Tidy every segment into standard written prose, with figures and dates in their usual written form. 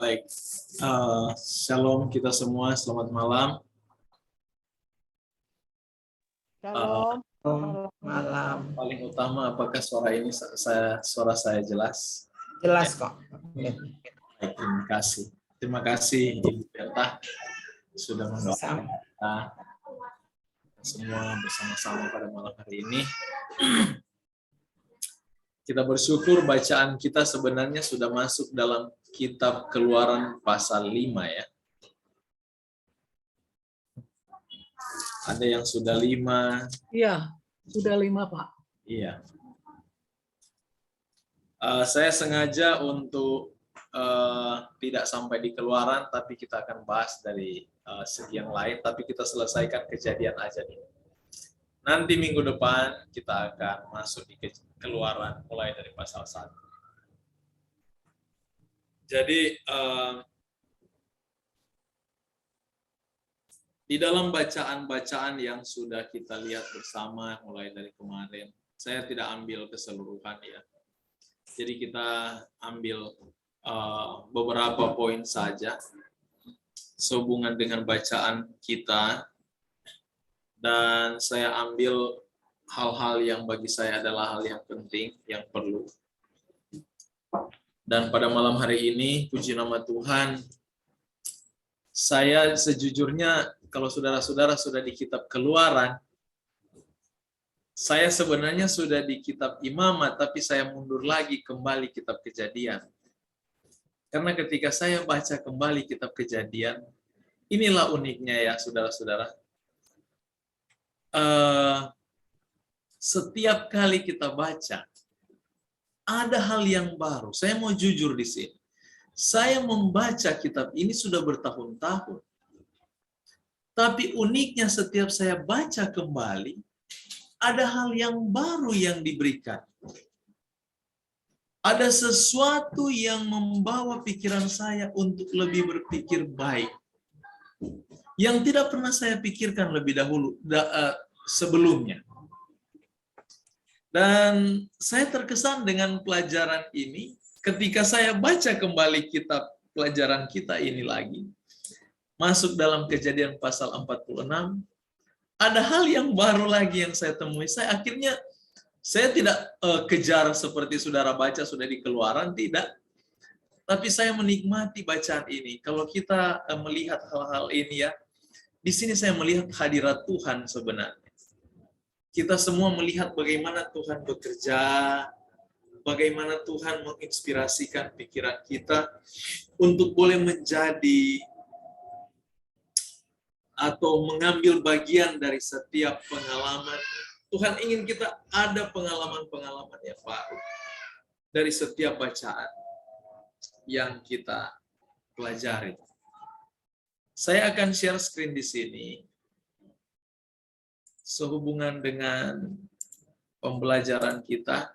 Baik, shalom kita semua, selamat malam. Shalom. Malam. Paling utama, apakah suara saya jelas? Jelas kok. Baik, terima kasih. Terima kasih Ibu Delta sudah mendoakan kita semua bersama-sama pada malam hari ini. Kita bersyukur bacaan kita sebenarnya sudah masuk dalam kitab Keluaran pasal 5 ya. Ada yang sudah 5. Iya, sudah 5 Pak. Iya. Saya sengaja untuk tidak sampai di Keluaran, tapi kita akan bahas dari segi yang lain, tapi kita selesaikan Kejadian aja nih. Nanti minggu depan kita akan masuk di Keluaran mulai dari pasal 1. Jadi di dalam bacaan-bacaan yang sudah kita lihat bersama mulai dari kemarin, saya tidak ambil keseluruhan ya. Jadi kita ambil beberapa poin saja sehubungan dengan bacaan kita, dan saya ambil hal-hal yang bagi saya adalah hal yang penting, yang perlu. Dan pada malam hari ini, puji nama Tuhan, saya sejujurnya, kalau saudara-saudara sudah di kitab Keluaran, saya sebenarnya sudah di kitab Imamat, tapi saya mundur lagi kembali kitab Kejadian. Karena ketika saya baca kembali kitab Kejadian, inilah uniknya ya saudara-saudara. Setiap kali kita baca, ada hal yang baru. Saya mau jujur di sini. Saya membaca kitab ini sudah bertahun-tahun. Tapi uniknya setiap saya baca kembali, ada hal yang baru yang diberikan. Ada sesuatu yang membawa pikiran saya untuk lebih berpikir baik. Yang tidak pernah saya pikirkan lebih dahulu, sebelumnya. Dan saya terkesan dengan pelajaran ini ketika saya baca kembali kitab pelajaran kita ini lagi. Masuk dalam Kejadian pasal 46, ada hal yang baru lagi yang saya temui. Saya tidak kejar seperti saudara baca sudah di Keluaran, tidak. Tapi saya menikmati bacaan ini. Kalau kita melihat hal-hal ini ya, di sini saya melihat hadirat Tuhan sebenarnya. Kita semua melihat bagaimana Tuhan bekerja, bagaimana Tuhan menginspirasikan pikiran kita untuk boleh menjadi atau mengambil bagian dari setiap pengalaman. Tuhan ingin kita ada pengalaman-pengalaman yang baru dari setiap bacaan yang kita pelajari. Saya akan share screen di sini sehubungan dengan pembelajaran kita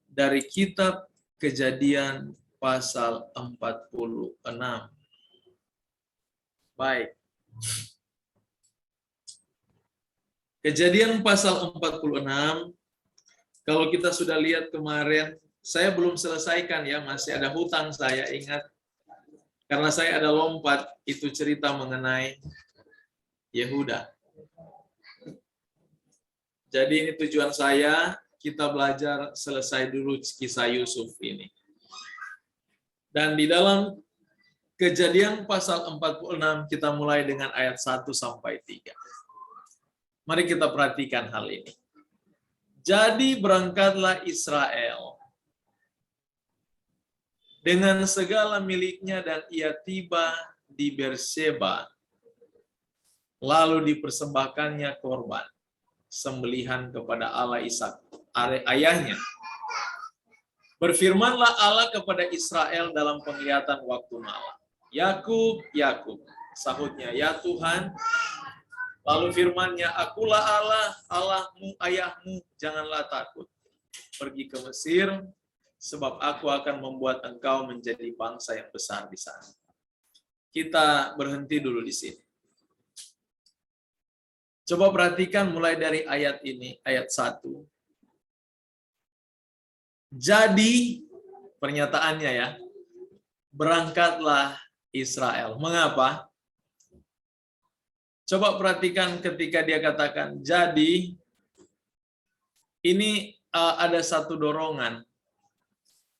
dari kitab Kejadian pasal 46. Baik. Kejadian pasal 46, kalau kita sudah lihat kemarin, saya belum selesaikan ya, masih ada hutang saya, ingat. Karena saya ada lompat, itu cerita mengenai Yehuda. Jadi ini tujuan saya, kita belajar selesai dulu kisah Yusuf ini. Dan di dalam Kejadian pasal 46, kita mulai dengan ayat 1 sampai 3. Mari kita perhatikan hal ini. Jadi berangkatlah Israel dengan segala miliknya dan ia tiba di Berseba. Lalu dipersembahkannya korban sembelihan kepada Allah Ishak, ayahnya. Berfirmanlah Allah kepada Israel dalam penglihatan waktu malam. Yakub, Yakub, sahutnya, ya Tuhan. Lalu firman-Nya, akulah Allah, Allahmu, ayahmu, janganlah takut. Pergi ke Mesir, sebab aku akan membuat engkau menjadi bangsa yang besar di sana. Kita berhenti dulu di sini. Coba perhatikan mulai dari ayat ini, ayat 1. Jadi, pernyataannya ya, berangkatlah Israel. Mengapa? Coba perhatikan ketika dia katakan, jadi ini ada satu dorongan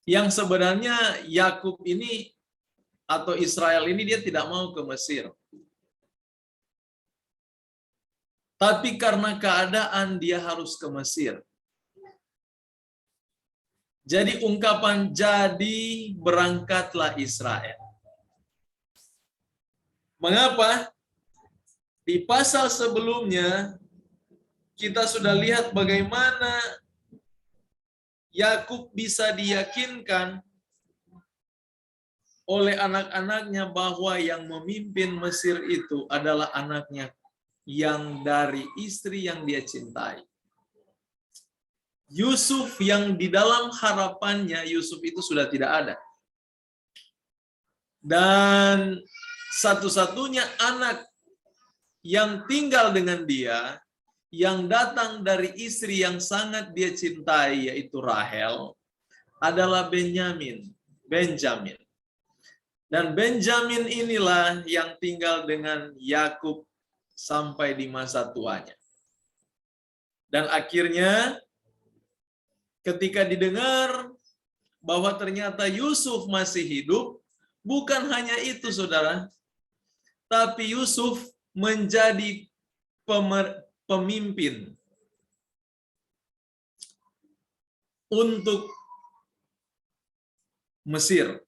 yang sebenarnya Yakub ini atau Israel ini dia tidak mau ke Mesir. Tapi karena keadaan dia harus ke Mesir. Jadi ungkapan jadi berangkatlah Israel. Mengapa? Di pasal sebelumnya kita sudah lihat bagaimana Yakub bisa diyakinkan oleh anak-anaknya bahwa yang memimpin Mesir itu adalah anaknya yang dari istri yang dia cintai. Yusuf yang di dalam harapannya, Yusuf itu sudah tidak ada. Dan satu-satunya anak yang tinggal dengan dia, yang datang dari istri yang sangat dia cintai, yaitu Rahel, adalah Benjamin. Dan Benjamin inilah yang tinggal dengan Yakub sampai di masa tuanya. Dan akhirnya ketika didengar bahwa ternyata Yusuf masih hidup, bukan hanya itu saudara, tapi Yusuf menjadi pemimpin untuk Mesir,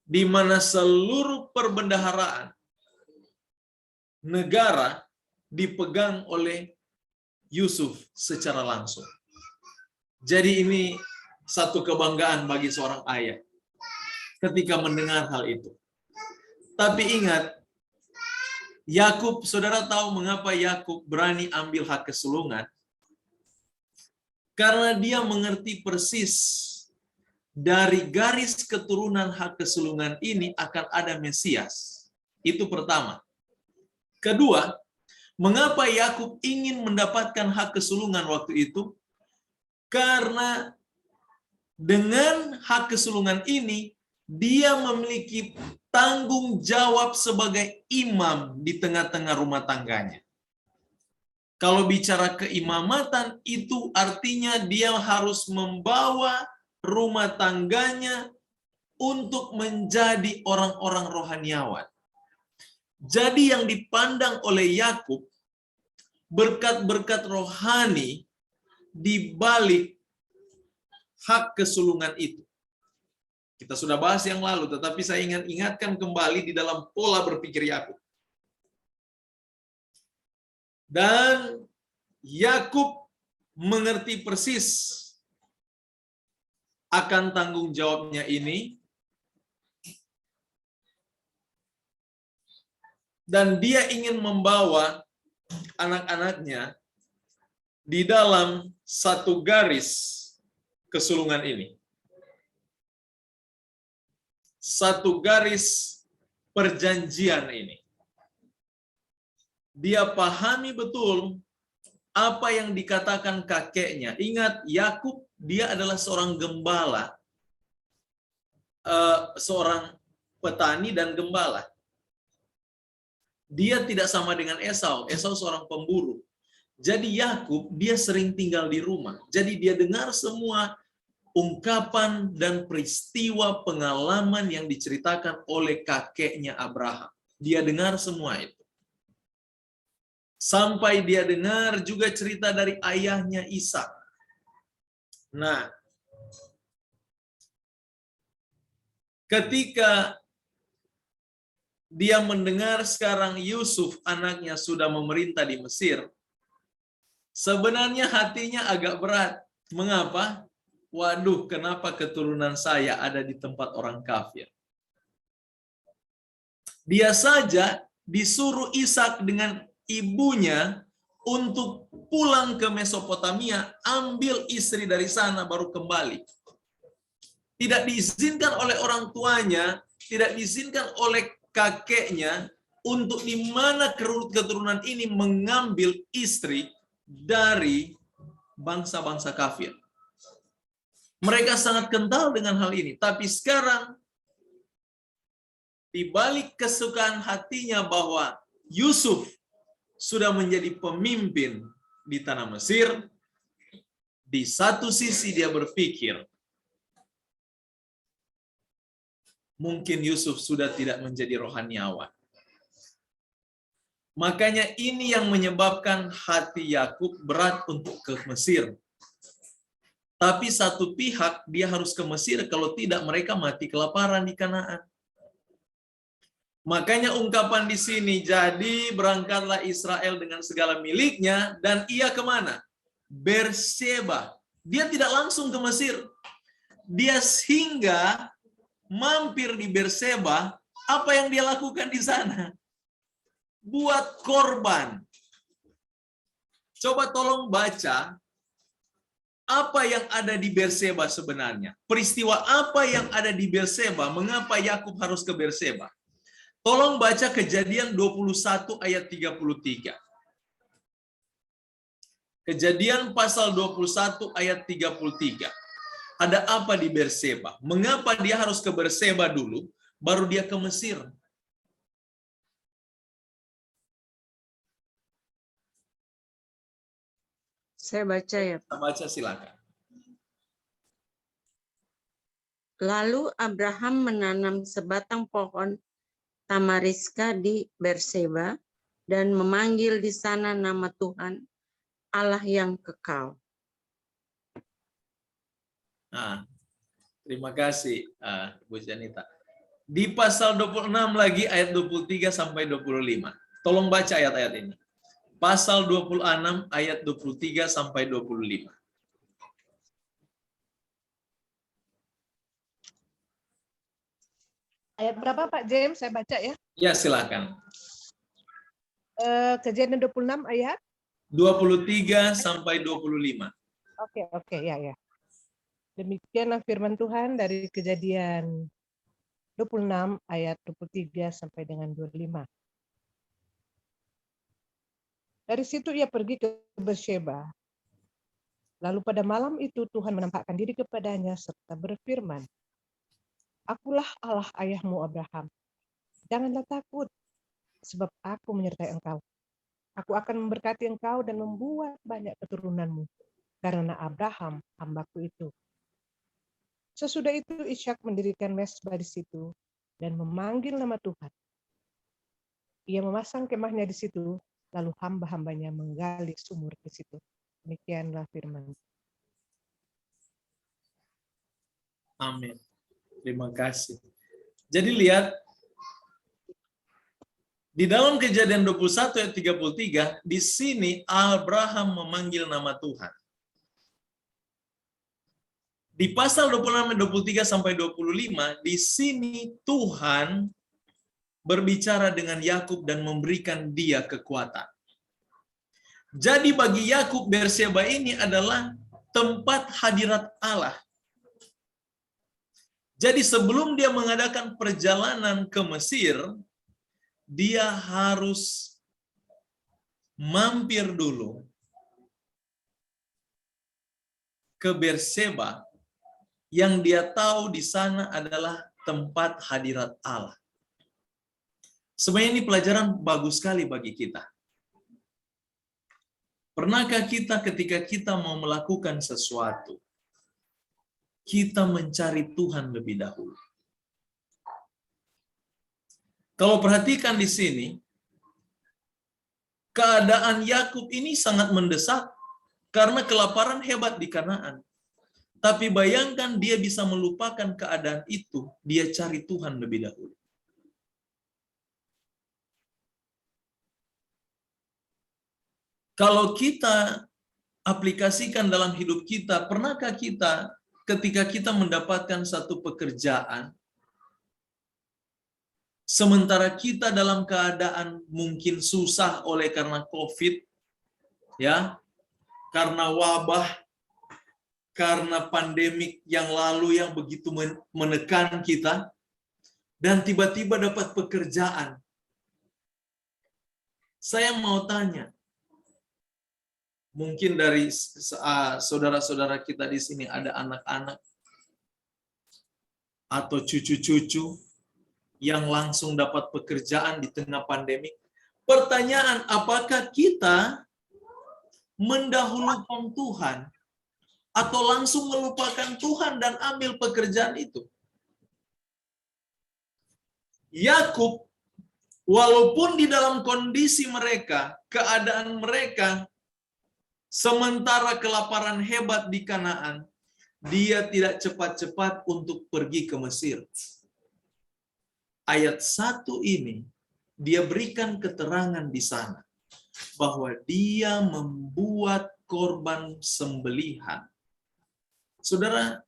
di mana seluruh perbendaharaan negara dipegang oleh Yusuf secara langsung. Jadi ini satu kebanggaan bagi seorang ayah ketika mendengar hal itu. Tapi ingat, Yakub, saudara tahu mengapa Yakub berani ambil hak kesulungan? Karena dia mengerti persis dari garis keturunan hak kesulungan ini akan ada Mesias. Itu pertama. Kedua, mengapa Yakub ingin mendapatkan hak kesulungan waktu itu? Karena dengan hak kesulungan ini, dia memiliki tanggung jawab sebagai imam di tengah-tengah rumah tangganya. Kalau bicara keimamatan, itu artinya dia harus membawa rumah tangganya untuk menjadi orang-orang rohaniawan. Jadi yang dipandang oleh Yakub, berkat-berkat rohani di balik hak kesulungan itu. Kita sudah bahas yang lalu, tetapi saya ingatkan kembali di dalam pola berpikir Yakub. Dan Yakub mengerti persis akan tanggung jawabnya ini, dan dia ingin membawa anak-anaknya di dalam satu garis kesulungan ini. Satu garis perjanjian ini. Dia pahami betul apa yang dikatakan kakeknya. Ingat, Yakub dia adalah seorang gembala, seorang petani dan gembala. Dia tidak sama dengan Esau. Esau seorang pemburu. Jadi Yakub dia sering tinggal di rumah. Jadi dia dengar semua ungkapan dan peristiwa pengalaman yang diceritakan oleh kakeknya Abraham. Dia dengar semua itu. Sampai dia dengar juga cerita dari ayahnya Ishak. Nah, ketika dia mendengar sekarang Yusuf anaknya sudah memerintah di Mesir, sebenarnya hatinya agak berat. Mengapa? Waduh, kenapa keturunan saya ada di tempat orang kafir? Dia saja disuruh Ishak dengan ibunya untuk pulang ke Mesopotamia, ambil istri dari sana baru kembali. Tidak diizinkan oleh orang tuanya, tidak diizinkan oleh kakeknya untuk di mana keturunan ini mengambil istri dari bangsa-bangsa kafir. Mereka sangat kental dengan hal ini. Tapi sekarang, di balik kesukaan hatinya bahwa Yusuf sudah menjadi pemimpin di tanah Mesir, di satu sisi dia berpikir, mungkin Yusuf sudah tidak menjadi rohaniawan. Makanya ini yang menyebabkan hati Yakub berat untuk ke Mesir. Tapi satu pihak dia harus ke Mesir, kalau tidak mereka mati kelaparan di Kanaan. Makanya ungkapan di sini, jadi berangkatlah Israel dengan segala miliknya, dan ia kemana? Berseba. Dia tidak langsung ke Mesir. Dia singgah mampir di Berseba. Apa yang dia lakukan di sana? Buat korban. Coba tolong baca apa yang ada di Berseba sebenarnya. Peristiwa apa yang ada di Berseba? Mengapa Yakub harus ke Berseba? Tolong baca Kejadian 21 ayat 33. Kejadian pasal 21 ayat 33. Ada apa di Berseba? Mengapa dia harus ke Berseba dulu, baru dia ke Mesir? Saya baca ya. Baca silakan. Lalu Abraham menanam sebatang pohon tamariska di Berseba dan memanggil di sana nama Tuhan, Allah yang kekal. Nah, terima kasih Bu Janita. Di pasal 26 lagi ayat 23 sampai 25. Tolong baca ayat-ayat ini. Pasal 26 ayat 23 sampai 25. Ayat berapa Pak James? Saya baca ya. Ya, silakan. Kejadian 26 ayat. 23 sampai 25. Oke, ya. Demikianlah firman Tuhan dari Kejadian 26 ayat 23 sampai dengan 25. Dari situ ia pergi ke Berseba. Lalu pada malam itu Tuhan menampakkan diri kepadanya serta berfirman, Akulah Allah ayahmu Abraham. Janganlah takut, sebab aku menyertai engkau. Aku akan memberkati engkau dan membuat banyak keturunanmu, karena Abraham hambaku itu. Sesudah itu Ishak mendirikan mezbah di situ dan memanggil nama Tuhan. Ia memasang kemahnya di situ, lalu hamba-hambanya menggali sumur di situ. Demikianlah firman. Amin. Terima kasih. Jadi lihat, di dalam Kejadian 21 ayat 33, di sini Abraham memanggil nama Tuhan. Di pasal 26 ayat 23 sampai 25, di sini Tuhan berbicara dengan Yakub dan memberikan dia kekuatan. Jadi bagi Yakub, Berseba ini adalah tempat hadirat Allah. Jadi sebelum dia mengadakan perjalanan ke Mesir, dia harus mampir dulu ke Berseba, yang dia tahu di sana adalah tempat hadirat Allah. Sebenarnya ini pelajaran bagus sekali bagi kita. Pernahkah kita ketika kita mau melakukan sesuatu, kita mencari Tuhan lebih dahulu? Kalau perhatikan di sini, keadaan Yakub ini sangat mendesak karena kelaparan hebat di Kanaan. Tapi bayangkan dia bisa melupakan keadaan itu, dia cari Tuhan lebih dahulu. Kalau kita aplikasikan dalam hidup kita, pernahkah kita ketika kita mendapatkan satu pekerjaan, sementara kita dalam keadaan mungkin susah oleh karena COVID, ya, karena wabah, karena pandemik yang lalu yang begitu menekan kita, dan tiba-tiba dapat pekerjaan. Saya mau tanya, mungkin dari saudara-saudara kita di sini ada anak-anak, atau cucu-cucu yang langsung dapat pekerjaan di tengah pandemi. Pertanyaan, apakah kita mendahulukan Tuhan atau langsung melupakan Tuhan dan ambil pekerjaan itu? Yakub, walaupun di dalam kondisi mereka, keadaan mereka, sementara kelaparan hebat di Kanaan, dia tidak cepat-cepat untuk pergi ke Mesir. Ayat 1 ini, dia berikan keterangan di sana, bahwa dia membuat korban sembelihan. Saudara,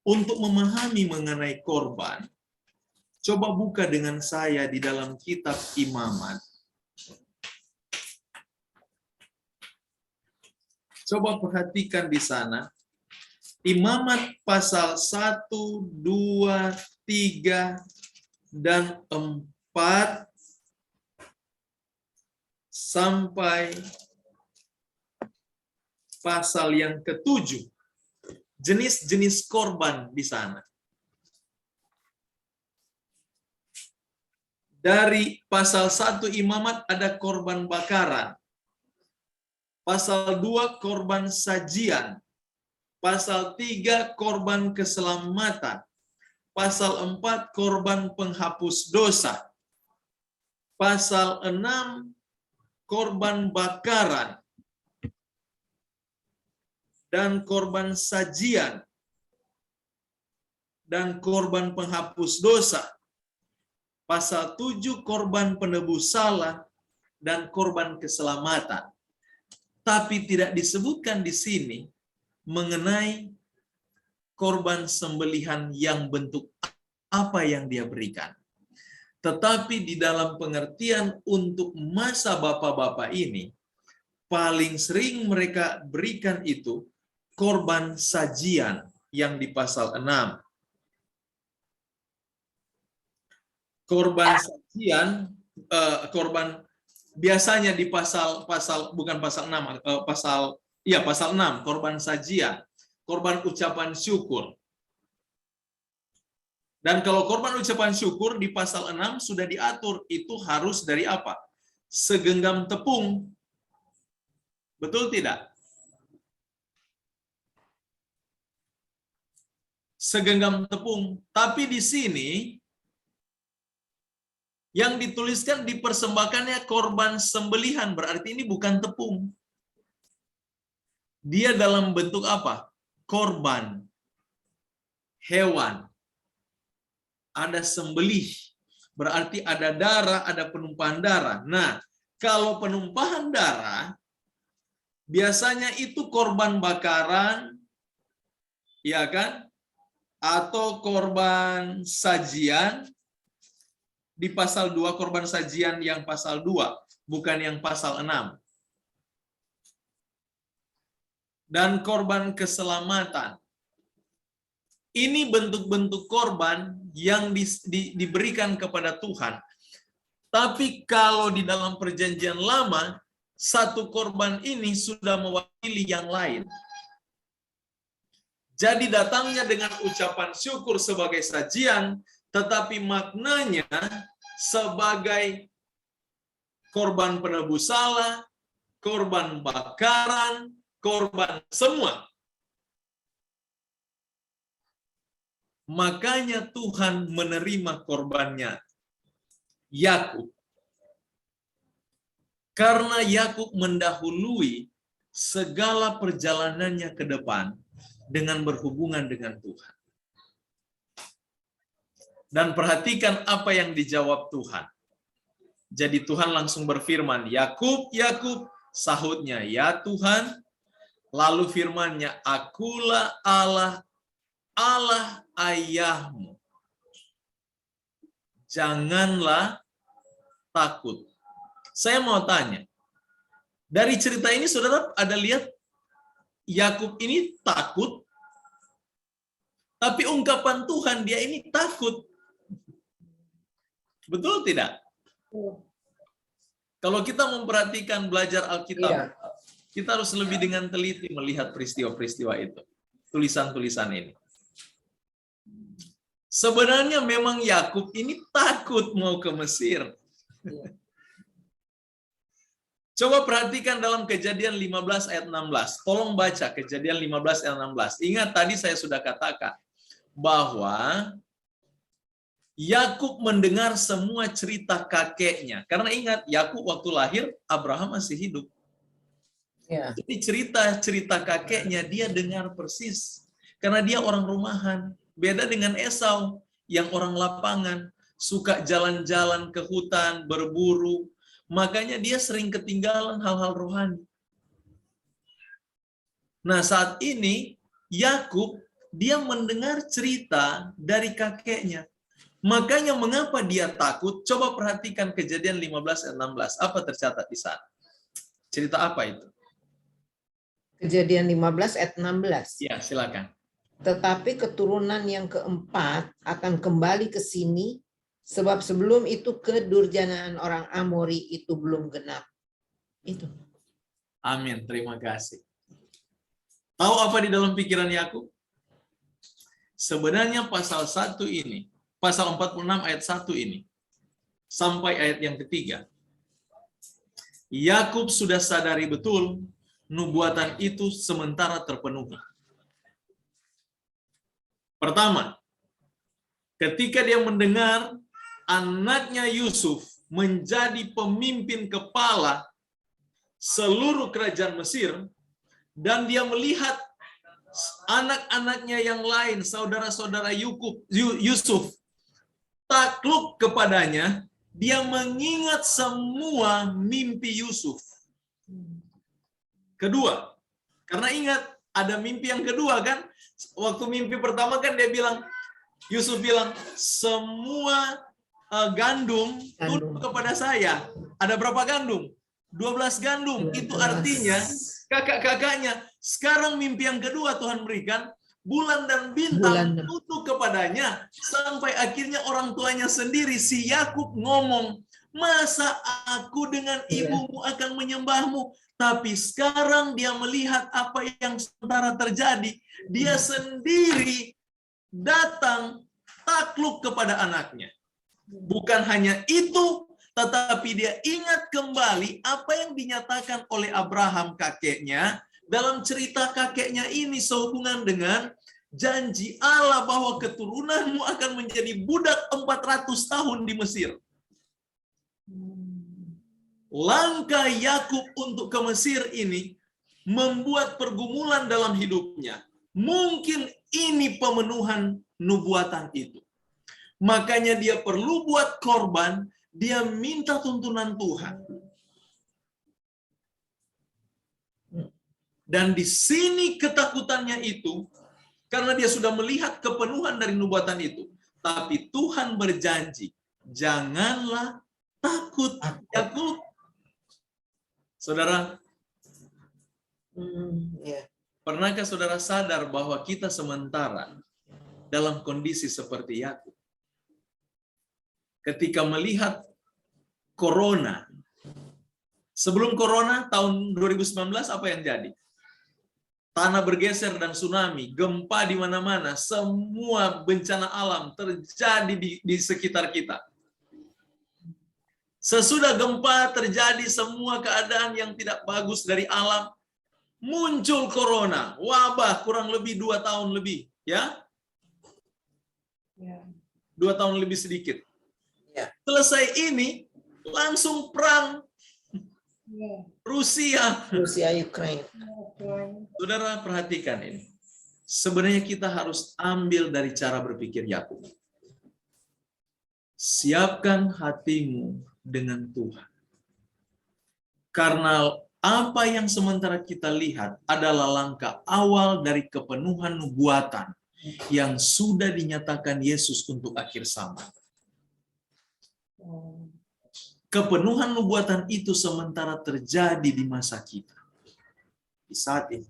untuk memahami mengenai korban, coba buka dengan saya di dalam kitab Imamat. Coba perhatikan di sana. Imamat pasal 1, 2, 3, dan 4 sampai pasal yang ke-7. Jenis-jenis korban di sana. Dari pasal 1 Imamat ada korban bakaran. Pasal 2 korban sajian. Pasal 3 korban keselamatan. Pasal 4 korban penghapus dosa. Pasal 6 korban bakaran dan korban sajian dan korban penghapus dosa. Pasal 7 korban penebus salah dan korban keselamatan. Tapi tidak disebutkan di sini mengenai korban sembelihan yang bentuk apa yang dia berikan. Tetapi di dalam pengertian untuk masa bapak-bapak ini, paling sering mereka berikan itu korban sajian yang di pasal 6. Korban sajian, korban biasanya di pasal bukan pasal 6, pasal 6, korban sajian, korban ucapan syukur. Dan kalau korban ucapan syukur di pasal 6 sudah diatur, itu harus dari apa? Segenggam tepung. Betul tidak? Segenggam tepung. Tapi di sini yang dituliskan dipersembahkannya korban sembelihan, berarti ini bukan tepung. Dia dalam bentuk apa? Korban hewan. Ada sembelih, berarti ada darah, ada penumpahan darah. Nah, kalau penumpahan darah, biasanya itu korban bakaran, ya kan? Atau korban sajian, di pasal 2 korban sajian yang pasal 2, bukan yang pasal 6. Dan korban keselamatan. Ini bentuk-bentuk korban yang diberikan kepada Tuhan. Tapi kalau di dalam perjanjian lama, satu korban ini sudah mewakili yang lain. Jadi datangnya dengan ucapan syukur sebagai sajian, tetapi maknanya sebagai korban penebus salah, korban bakaran, korban semua. Makanya Tuhan menerima korbannya Yakub. Karena Yakub mendahului segala perjalanannya ke depan dengan berhubungan dengan Tuhan. Dan perhatikan apa yang dijawab Tuhan. Jadi Tuhan langsung berfirman, Yakub, Yakub, sahutnya, ya Tuhan. Lalu firman-Nya, akulah Allah ayahmu. Janganlah takut. Saya mau tanya, dari cerita ini saudara ada lihat Yakub ini takut, tapi ungkapan Tuhan dia ini takut. Betul tidak? Kalau kita memperhatikan belajar Alkitab, kita harus lebih dengan teliti melihat peristiwa-peristiwa itu. Tulisan-tulisan ini. Sebenarnya memang Yakub ini takut mau ke Mesir. Coba perhatikan dalam Kejadian 15 ayat 16. Tolong baca Kejadian 15 ayat 16. Ingat tadi saya sudah katakan bahwa Yakub mendengar semua cerita kakeknya. Karena ingat, Yakub waktu lahir, Abraham masih hidup. Ya. Jadi cerita-cerita kakeknya dia dengar persis. Karena dia orang rumahan. Beda dengan Esau yang orang lapangan. Suka jalan-jalan ke hutan, berburu. Makanya dia sering ketinggalan hal-hal rohani. Nah, saat ini Yakub dia mendengar cerita dari kakeknya. Makanya mengapa dia takut? Coba perhatikan Kejadian 15 ayat 16. Apa tercatat di sana? Cerita apa itu? Kejadian 15 ayat 16. Ya, silakan. Tetapi keturunan yang keempat akan kembali ke sini, sebab sebelum itu kedurjanaan orang Amori itu belum genap. Itu. Amin. Terima kasih. Tahu apa di dalam pikiran Yakub? Sebenarnya pasal 1 ini, pasal 46 ayat 1 ini, sampai ayat yang ketiga, Yakub sudah sadari betul nubuatan itu sementara terpenuhi. Pertama, ketika dia mendengar anaknya Yusuf menjadi pemimpin kepala seluruh kerajaan Mesir, dan dia melihat anak-anaknya yang lain, saudara-saudara Yusuf, takluk kepadanya, dia mengingat semua mimpi Yusuf. Kedua, karena ingat, ada mimpi yang kedua kan? Waktu mimpi pertama kan dia bilang, Yusuf bilang, semua gandum tunduk kepada saya. Ada berapa gandum? 12 gandum. Itu artinya kakak-kakaknya. Sekarang mimpi yang kedua Tuhan berikan, bulan dan bintang tunduk kepadanya. Sampai akhirnya orang tuanya sendiri, si Yakub ngomong, masa aku dengan ibumu akan menyembahmu? Tapi sekarang dia melihat apa yang sementara terjadi. Dia sendiri datang takluk kepada anaknya. Bukan hanya itu, tetapi dia ingat kembali apa yang dinyatakan oleh Abraham kakeknya. Dalam cerita kakeknya ini sehubungan dengan janji Allah bahwa keturunanmu akan menjadi budak 400 tahun di Mesir. Langkah Yakub untuk ke Mesir ini membuat pergumulan dalam hidupnya. Mungkin ini pemenuhan nubuatan itu. Makanya dia perlu buat korban, dia minta tuntunan Tuhan. Dan di sini ketakutannya itu, karena dia sudah melihat kepenuhan dari nubuatan itu. Tapi Tuhan berjanji, janganlah takut, Yakub. Saudara, pernahkah saudara sadar bahwa kita sementara dalam kondisi seperti Yakub? Ketika melihat corona, sebelum corona tahun 2019 apa yang jadi? Tanah bergeser dan tsunami, gempa di mana-mana, semua bencana alam terjadi di sekitar kita. Sesudah gempa terjadi semua keadaan yang tidak bagus dari alam, muncul corona, wabah kurang lebih 2 tahun lebih, ya? 2 tahun lebih sedikit. Selesai ini, langsung perang Rusia Ukraina. Saudara perhatikan ini. Sebenarnya kita harus ambil dari cara berpikir Yakub. Siapkan hatimu dengan Tuhan. Karena apa yang sementara kita lihat adalah langkah awal dari kepenuhan nubuatan yang sudah dinyatakan Yesus untuk akhir zaman. Kepenuhan nubuatan itu sementara terjadi di masa kita. Di saat ini.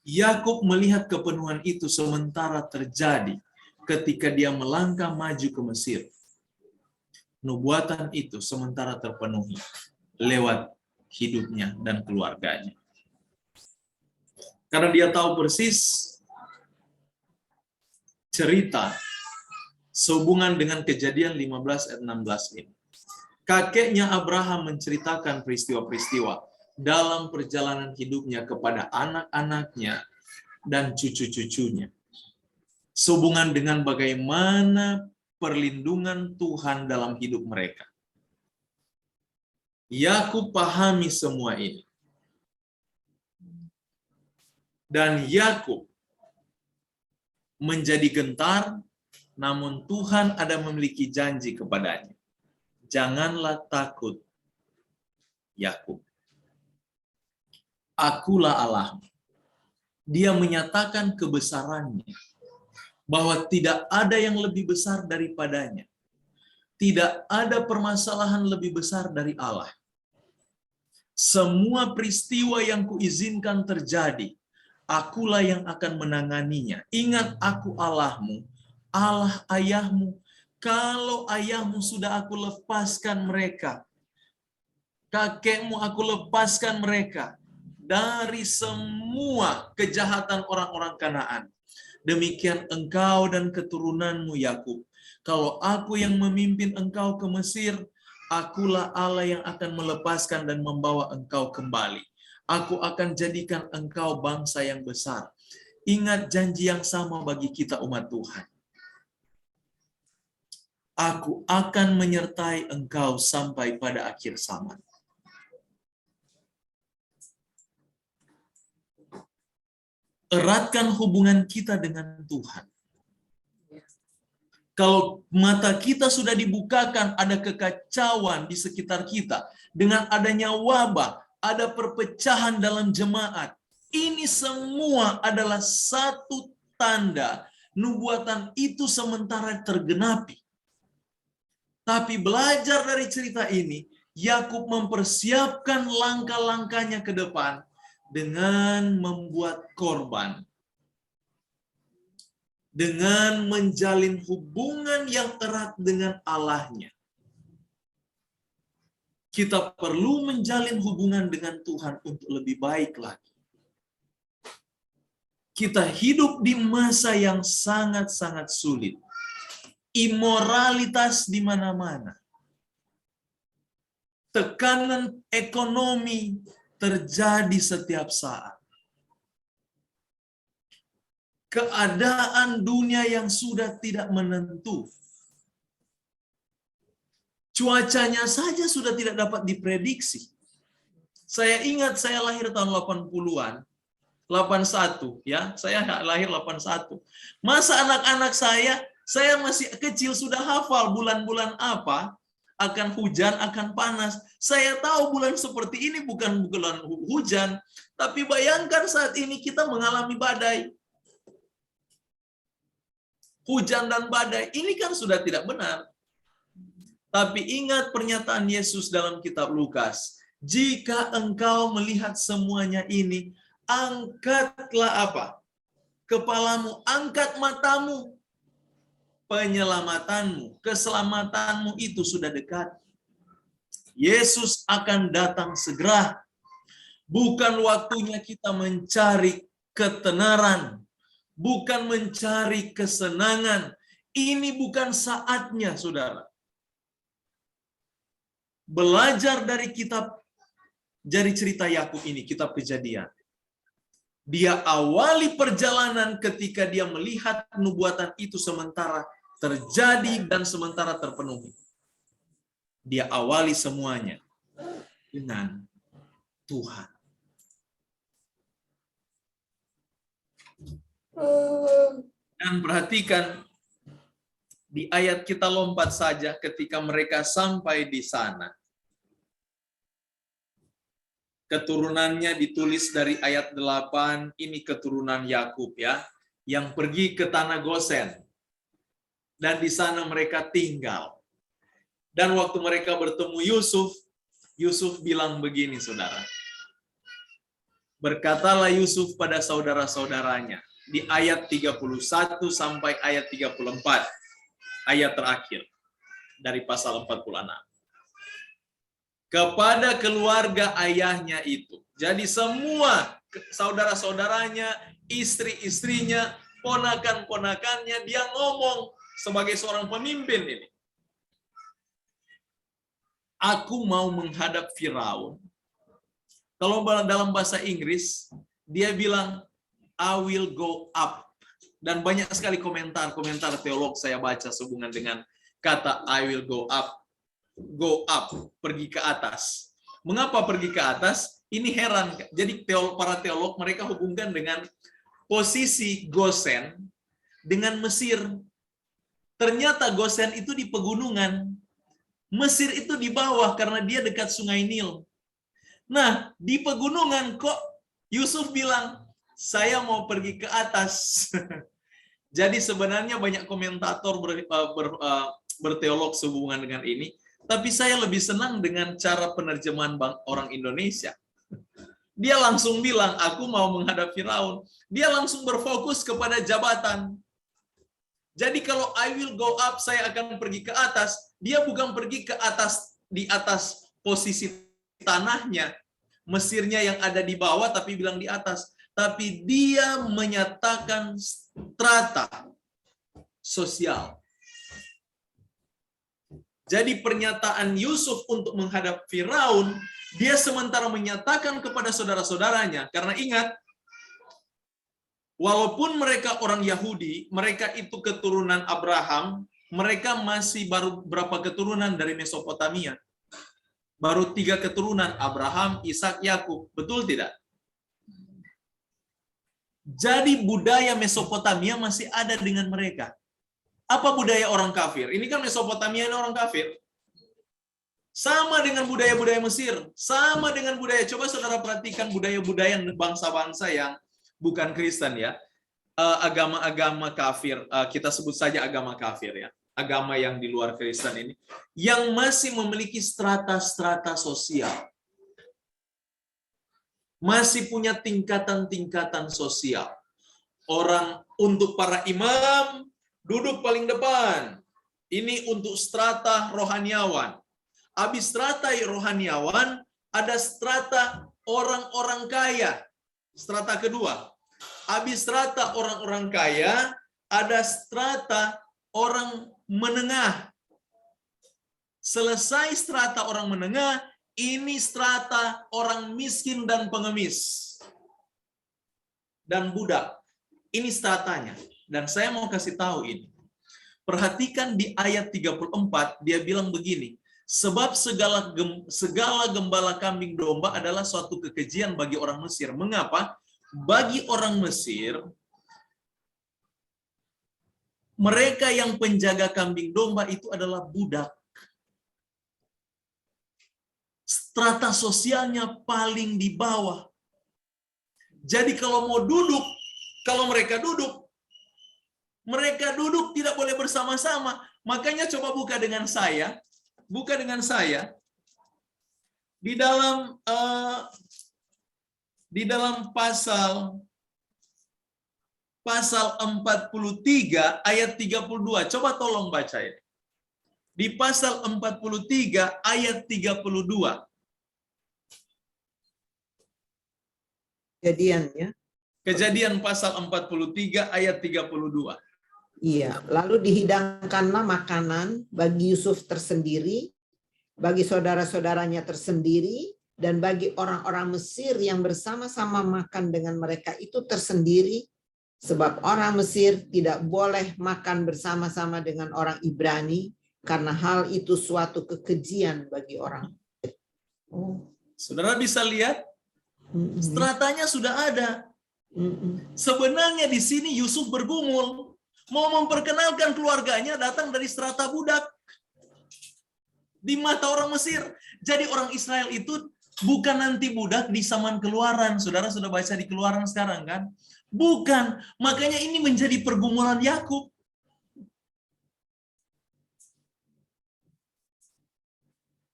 Yakub melihat kepenuhan itu sementara terjadi ketika dia melangkah maju ke Mesir. Nubuatan itu sementara terpenuhi lewat hidupnya dan keluarganya. Karena dia tahu persis cerita sehubungan dengan Kejadian 15 ayat 16 ini. Kakeknya Abraham menceritakan peristiwa-peristiwa dalam perjalanan hidupnya kepada anak-anaknya dan cucu-cucunya. Sehubungan dengan bagaimana perlindungan Tuhan dalam hidup mereka. Yakub pahami semua ini. Dan Yakub menjadi gentar, namun Tuhan ada memiliki janji kepadanya. Janganlah takut, Yakub. Akulah Allahmu. Dia menyatakan kebesarannya, bahwa tidak ada yang lebih besar daripadanya. Tidak ada permasalahan lebih besar dari Allah. Semua peristiwa yang kuizinkan terjadi, akulah yang akan menanganinya. Ingat, aku Allahmu, Allah ayahmu. Kalau ayahmu sudah aku lepaskan mereka, kakekmu aku lepaskan mereka dari semua kejahatan orang-orang Kanaan. Demikian engkau dan keturunanmu, Yakub. Kalau aku yang memimpin engkau ke Mesir, akulah Allah yang akan melepaskan dan membawa engkau kembali. Aku akan jadikan engkau bangsa yang besar. Ingat janji yang sama bagi kita umat Tuhan. Aku akan menyertai engkau sampai pada akhir zaman. Eratkan hubungan kita dengan Tuhan. Kalau mata kita sudah dibukakan, ada kekacauan di sekitar kita, dengan adanya wabah, ada perpecahan dalam jemaat. Ini semua adalah satu tanda nubuatan itu sementara tergenapi. Tapi belajar dari cerita ini, Yakub mempersiapkan langkah-langkahnya ke depan dengan membuat korban. Dengan menjalin hubungan yang erat dengan Allahnya. Kita perlu menjalin hubungan dengan Tuhan untuk lebih baik lagi. Kita hidup di masa yang sangat-sangat sulit. Imoralitas di mana-mana. Tekanan ekonomi terjadi setiap saat. Keadaan dunia yang sudah tidak menentu. Cuacanya saja sudah tidak dapat diprediksi. Saya ingat saya lahir tahun 80-an. 81 ya, saya lahir 81. Masa anak-anak saya masih kecil sudah hafal bulan-bulan apa akan hujan, akan panas. Saya tahu bulan seperti ini bukan bulan hujan, tapi bayangkan saat ini kita mengalami badai. Hujan dan badai, ini kan sudah tidak benar. Tapi ingat pernyataan Yesus dalam kitab Lukas, jika engkau melihat semuanya ini, angkatlah apa? Kepalamu, angkat matamu. Penyelamatanmu, keselamatanmu itu sudah dekat. Yesus akan datang segera. Bukan waktunya kita mencari ketenaran, bukan mencari kesenangan. Ini bukan saatnya, saudara. Belajar dari cerita Yakub ini, kitab Kejadian. Dia awali perjalanan ketika dia melihat nubuatan itu sementara terjadi dan sementara terpenuhi. Dia awali semuanya dengan Tuhan. Dan perhatikan di ayat, kita lompat saja ketika mereka sampai di sana. Keturunannya ditulis dari ayat 8, ini keturunan Yakub ya, yang pergi ke tanah Gosen. Dan di sana mereka tinggal. Dan waktu mereka bertemu Yusuf, Yusuf bilang begini, saudara. Berkatalah Yusuf pada saudara-saudaranya, di ayat 31 sampai ayat 34, ayat terakhir dari pasal 46. Kepada keluarga ayahnya itu. Jadi semua saudara-saudaranya, istri-istrinya, ponakan-ponakannya, dia ngomong sebagai seorang pemimpin ini. Aku mau menghadap Firaun. Kalau dalam bahasa Inggris, dia bilang, I will go up. Dan banyak sekali komentar teolog saya baca sehubungan dengan kata I will go up. Go up, pergi ke atas. Mengapa pergi ke atas? Ini heran. Jadi para teolog mereka hubungkan dengan posisi Gosen dengan Mesir. Ternyata Gosen itu di pegunungan. Mesir itu di bawah karena dia dekat Sungai Nil. Nah, di pegunungan kok Yusuf bilang, saya mau pergi ke atas. Jadi sebenarnya banyak komentator berteolog sehubungan dengan ini, tapi saya lebih senang dengan cara penerjemahan orang Indonesia. Dia langsung bilang, aku mau menghadap Firaun. Dia langsung berfokus kepada jabatan. Jadi kalau I will go up, saya akan pergi ke atas. Dia bukan pergi ke atas, di atas posisi tanahnya. Mesirnya yang ada di bawah, tapi bilang di atas. Tapi dia menyatakan strata sosial. Jadi pernyataan Yusuf untuk menghadap Firaun, dia sementara menyatakan kepada saudara-saudaranya. Karena ingat, walaupun mereka orang Yahudi, mereka itu keturunan Abraham, mereka masih baru berapa keturunan dari Mesopotamia. Baru 3 keturunan, Abraham, Ishak, Yakub. Betul tidak? Jadi budaya Mesopotamia masih ada dengan mereka. Apa budaya orang kafir? Ini kan Mesopotamia ini orang kafir. Sama dengan budaya-budaya Mesir. Sama dengan budaya, coba saudara perhatikan budaya-budaya bangsa-bangsa yang bukan Kristen ya. Agama-agama kafir, kita sebut saja agama kafir ya. Agama yang di luar Kristen ini. Yang masih memiliki strata-strata sosial. Masih punya tingkatan-tingkatan sosial. Orang untuk para imam, duduk paling depan. Ini untuk strata rohaniawan. Habis strata rohaniawan, ada strata orang-orang kaya. Strata kedua. Habis strata orang-orang kaya, ada strata orang menengah. Selesai strata orang menengah, ini strata orang miskin dan pengemis. Dan budak. Ini stratanya. Dan saya mau kasih tahu ini. Perhatikan di ayat 34, dia bilang begini. Sebab segala gembala kambing domba adalah suatu kekejian bagi orang Mesir. Mengapa? Bagi orang Mesir, mereka yang penjaga kambing domba itu adalah budak. Strata sosialnya paling di bawah. Jadi kalau mau duduk, kalau mereka duduk tidak boleh bersama-sama. Makanya coba buka dengan saya. Buka dengan saya. Di dalam pasal 43 ayat 32. Coba tolong baca ya. Di pasal 43 ayat 32. Kejadian ya. Kejadian pasal 43 ayat 32. Iya, lalu dihidangkanlah makanan bagi Yusuf tersendiri, bagi saudara-saudaranya tersendiri, dan bagi orang-orang Mesir yang bersama-sama makan dengan mereka itu tersendiri, sebab orang Mesir tidak boleh makan bersama-sama dengan orang Ibrani, karena hal itu suatu kekejian bagi orang. Saudara bisa lihat, stratanya sudah ada. Sebenarnya di sini Yusuf bergumul. Mau memperkenalkan keluarganya datang dari strata budak. Di mata orang Mesir. Jadi orang Israel itu bukan nanti budak di zaman Keluaran. Saudara sudah baca di Keluaran sekarang kan? Bukan. Makanya ini menjadi pergumulan Yakub.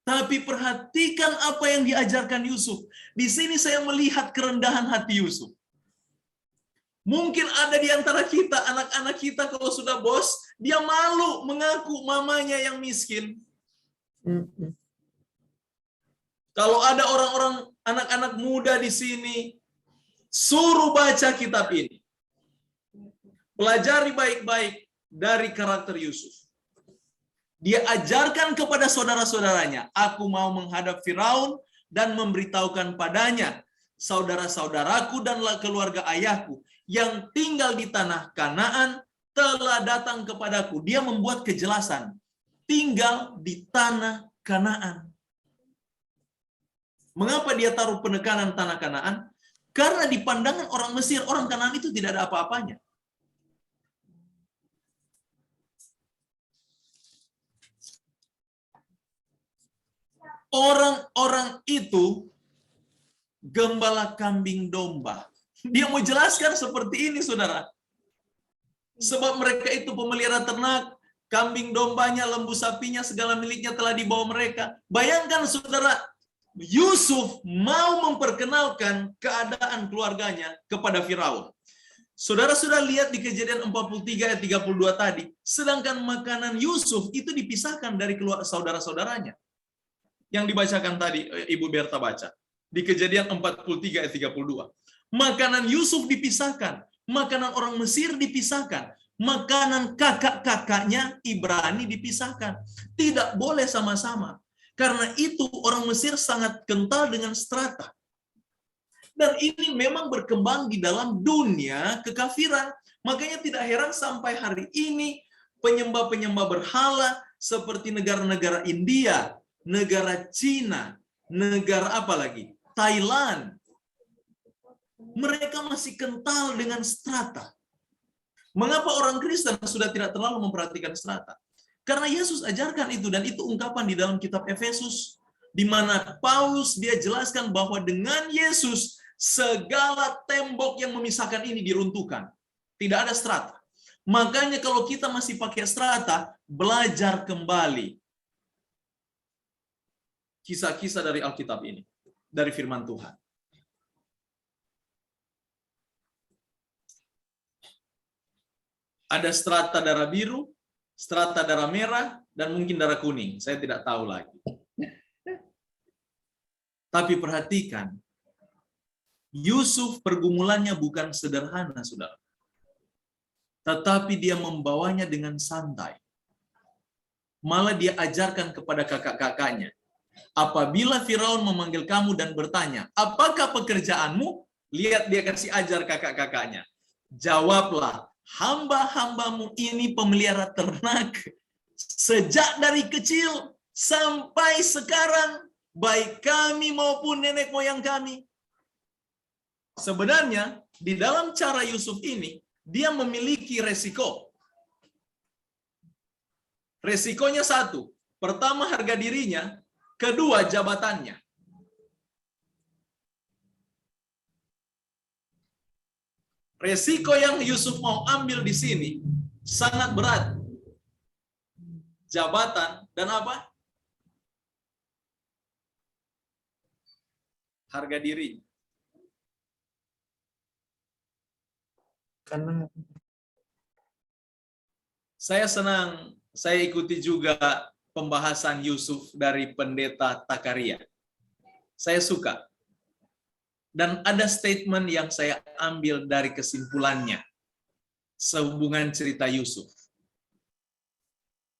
Tapi perhatikan apa yang diajarkan Yusuf. Di sini saya melihat kerendahan hati Yusuf. Mungkin ada di antara kita, anak-anak kita kalau sudah bos, dia malu mengaku mamanya yang miskin. Kalau ada orang-orang, anak-anak muda di sini, suruh baca kitab ini. Pelajari baik-baik dari karakter Yusuf. Dia ajarkan kepada saudara-saudaranya, aku mau menghadap Firaun dan memberitahukan padanya, saudara-saudaraku dan keluarga ayahku yang tinggal di tanah Kanaan telah datang kepadaku. Dia membuat kejelasan, tinggal di tanah Kanaan. Mengapa dia taruh penekanan tanah Kanaan? Karena di pandangan orang Mesir, orang Kanaan itu tidak ada apa-apanya. Orang-orang itu gembala kambing domba. Dia mau jelaskan seperti ini, saudara. Sebab mereka itu pemelihara ternak, kambing dombanya, lembu sapinya, segala miliknya telah dibawa mereka. Bayangkan, saudara, Yusuf mau memperkenalkan keadaan keluarganya kepada Firaun. Saudara sudah lihat di Kejadian 43 ayat 32 tadi, sedangkan makanan Yusuf itu dipisahkan dari saudara-saudaranya. Yang dibacakan tadi, Ibu Berta baca. Di Kejadian 43 ayat 32. Makanan Yusuf dipisahkan. Makanan orang Mesir dipisahkan. Makanan kakak-kakaknya Ibrani dipisahkan. Tidak boleh sama-sama. Karena itu orang Mesir sangat kental dengan strata. Dan ini memang berkembang di dalam dunia kekafiran. Makanya tidak heran sampai hari ini penyembah-penyembah berhala seperti negara-negara India, negara Cina, negara apa lagi? Thailand. Mereka masih kental dengan strata. Mengapa orang Kristen sudah tidak terlalu memperhatikan strata? Karena Yesus ajarkan itu, dan itu ungkapan di dalam kitab Efesus, di mana Paulus dia jelaskan bahwa dengan Yesus segala tembok yang memisahkan ini diruntuhkan. Tidak ada strata. Makanya kalau kita masih pakai strata, belajar kembali kisah-kisah dari Alkitab ini, dari firman Tuhan. Ada strata darah biru, strata darah merah, dan mungkin darah kuning. Saya tidak tahu lagi. Tapi perhatikan, Yusuf pergumulannya bukan sederhana, saudara. Tetapi dia membawanya dengan santai. Malah dia ajarkan kepada kakak-kakaknya. Apabila Firaun memanggil kamu dan bertanya, apakah pekerjaanmu? Lihat dia kasih ajar kakak-kakaknya. Jawablah, hamba-hambamu ini pemelihara ternak. Sejak dari kecil sampai sekarang, baik kami maupun nenek moyang kami. Sebenarnya, di dalam cara Yusuf ini, dia memiliki resiko. Resikonya satu. Pertama, harga dirinya. Kedua, jabatannya. Resiko yang Yusuf mau ambil di sini sangat berat. Jabatan dan apa? Harga diri. Karena Saya senang, saya ikuti juga pembahasan Yusuf dari pendeta Takaria. Saya suka. Dan ada statement yang saya ambil dari kesimpulannya sehubungan cerita Yusuf.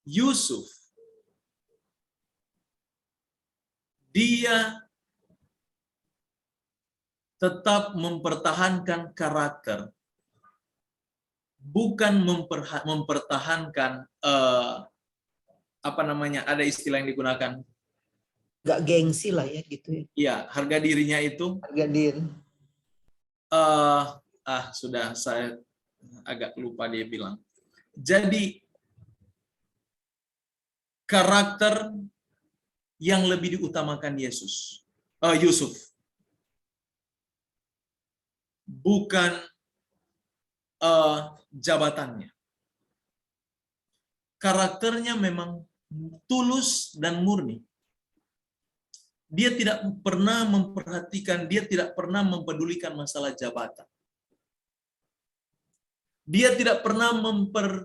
Yusuf, dia tetap mempertahankan karakter, bukan mempertahankan ada istilah yang digunakan, nggak gengsi lah ya gitu ya. Iya, harga dirinya itu Harga diri. sudah saya agak lupa dia bilang. Jadi karakter yang lebih diutamakan Yusuf, bukan jabatannya. Karakternya memang tulus dan murni. Dia tidak pernah memperhatikan, dia tidak pernah mempedulikan masalah jabatan. Dia tidak pernah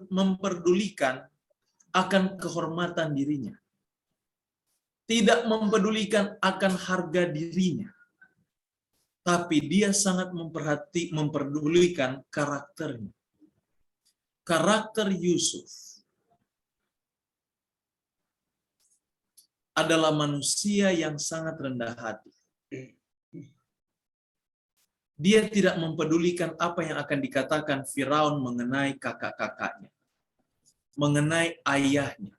memperdulikan akan kehormatan dirinya. Tidak mempedulikan akan harga dirinya. Tapi dia sangat memperdulikan karakternya. karakter Yusuf adalah manusia yang sangat rendah hati. Dia tidak mempedulikan apa yang akan dikatakan Firaun mengenai kakak-kakaknya, mengenai ayahnya,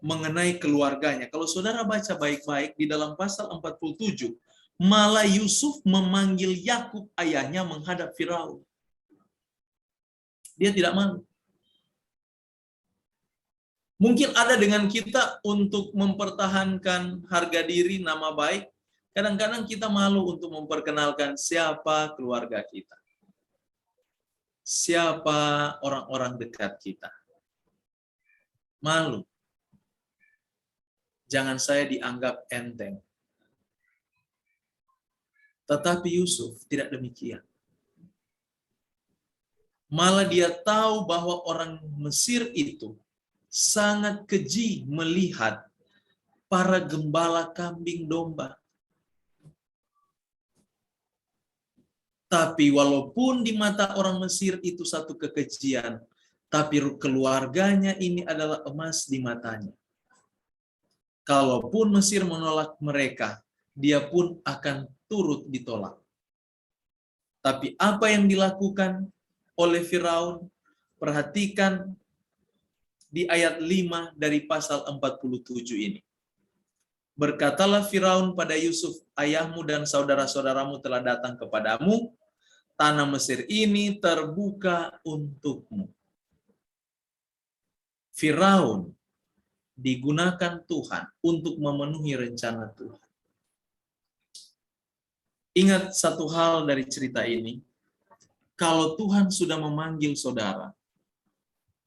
mengenai keluarganya. Kalau saudara baca baik-baik di dalam pasal 47, malah Yusuf memanggil Yakub ayahnya menghadap Firaun. Dia tidak malu. Mungkin ada dengan kita untuk mempertahankan harga diri, nama baik. Kadang-kadang kita malu untuk memperkenalkan siapa keluarga kita. Siapa orang-orang dekat kita. Malu. Jangan saya dianggap enteng. Tetapi Yusuf tidak demikian. Malah dia tahu bahwa orang Mesir itu sangat keji melihat para gembala kambing domba. Tapi walaupun di mata orang Mesir itu satu kekejian, tapi keluarganya ini adalah emas di matanya. Kalaupun Mesir menolak mereka, dia pun akan turut ditolak. Tapi apa yang dilakukan oleh Firaun? Perhatikan di ayat 5 dari pasal 47 ini. Berkatalah Firaun pada Yusuf, ayahmu dan saudara-saudaramu telah datang kepadamu, tanah Mesir ini terbuka untukmu. Firaun digunakan Tuhan untuk memenuhi rencana Tuhan. Ingat satu hal dari cerita ini, kalau Tuhan sudah memanggil saudara,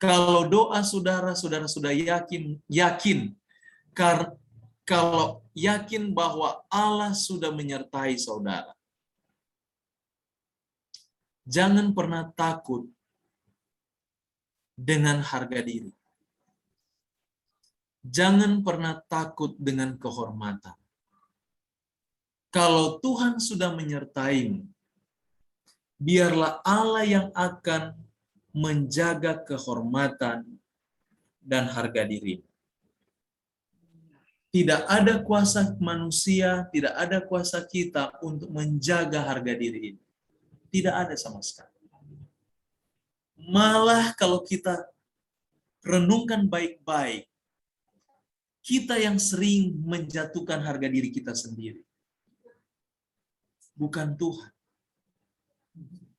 kalau doa saudara sudah yakin, kalau yakin bahwa Allah sudah menyertai saudara, jangan pernah takut dengan harga diri. Jangan pernah takut dengan kehormatan. Kalau Tuhan sudah menyertaimu, biarlah Allah yang akan menjaga kehormatan dan harga diri. Tidak ada kuasa manusia, tidak ada kuasa kita untuk menjaga harga diri ini. Tidak ada sama sekali. Malah kalau kita renungkan baik-baik, kita yang sering menjatuhkan harga diri kita sendiri. Bukan Tuhan.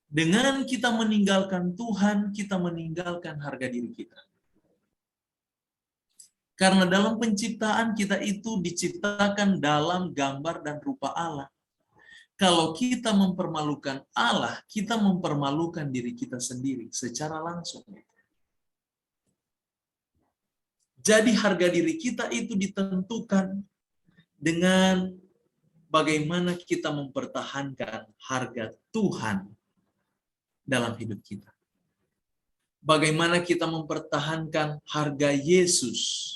Dengan kita meninggalkan Tuhan, kita meninggalkan harga diri kita. Karena dalam penciptaan kita itu diciptakan dalam gambar dan rupa Allah. Kalau kita mempermalukan Allah, kita mempermalukan diri kita sendiri secara langsung. Jadi harga diri kita itu ditentukan dengan bagaimana kita mempertahankan harga Tuhan dalam hidup kita. Bagaimana kita mempertahankan harga Yesus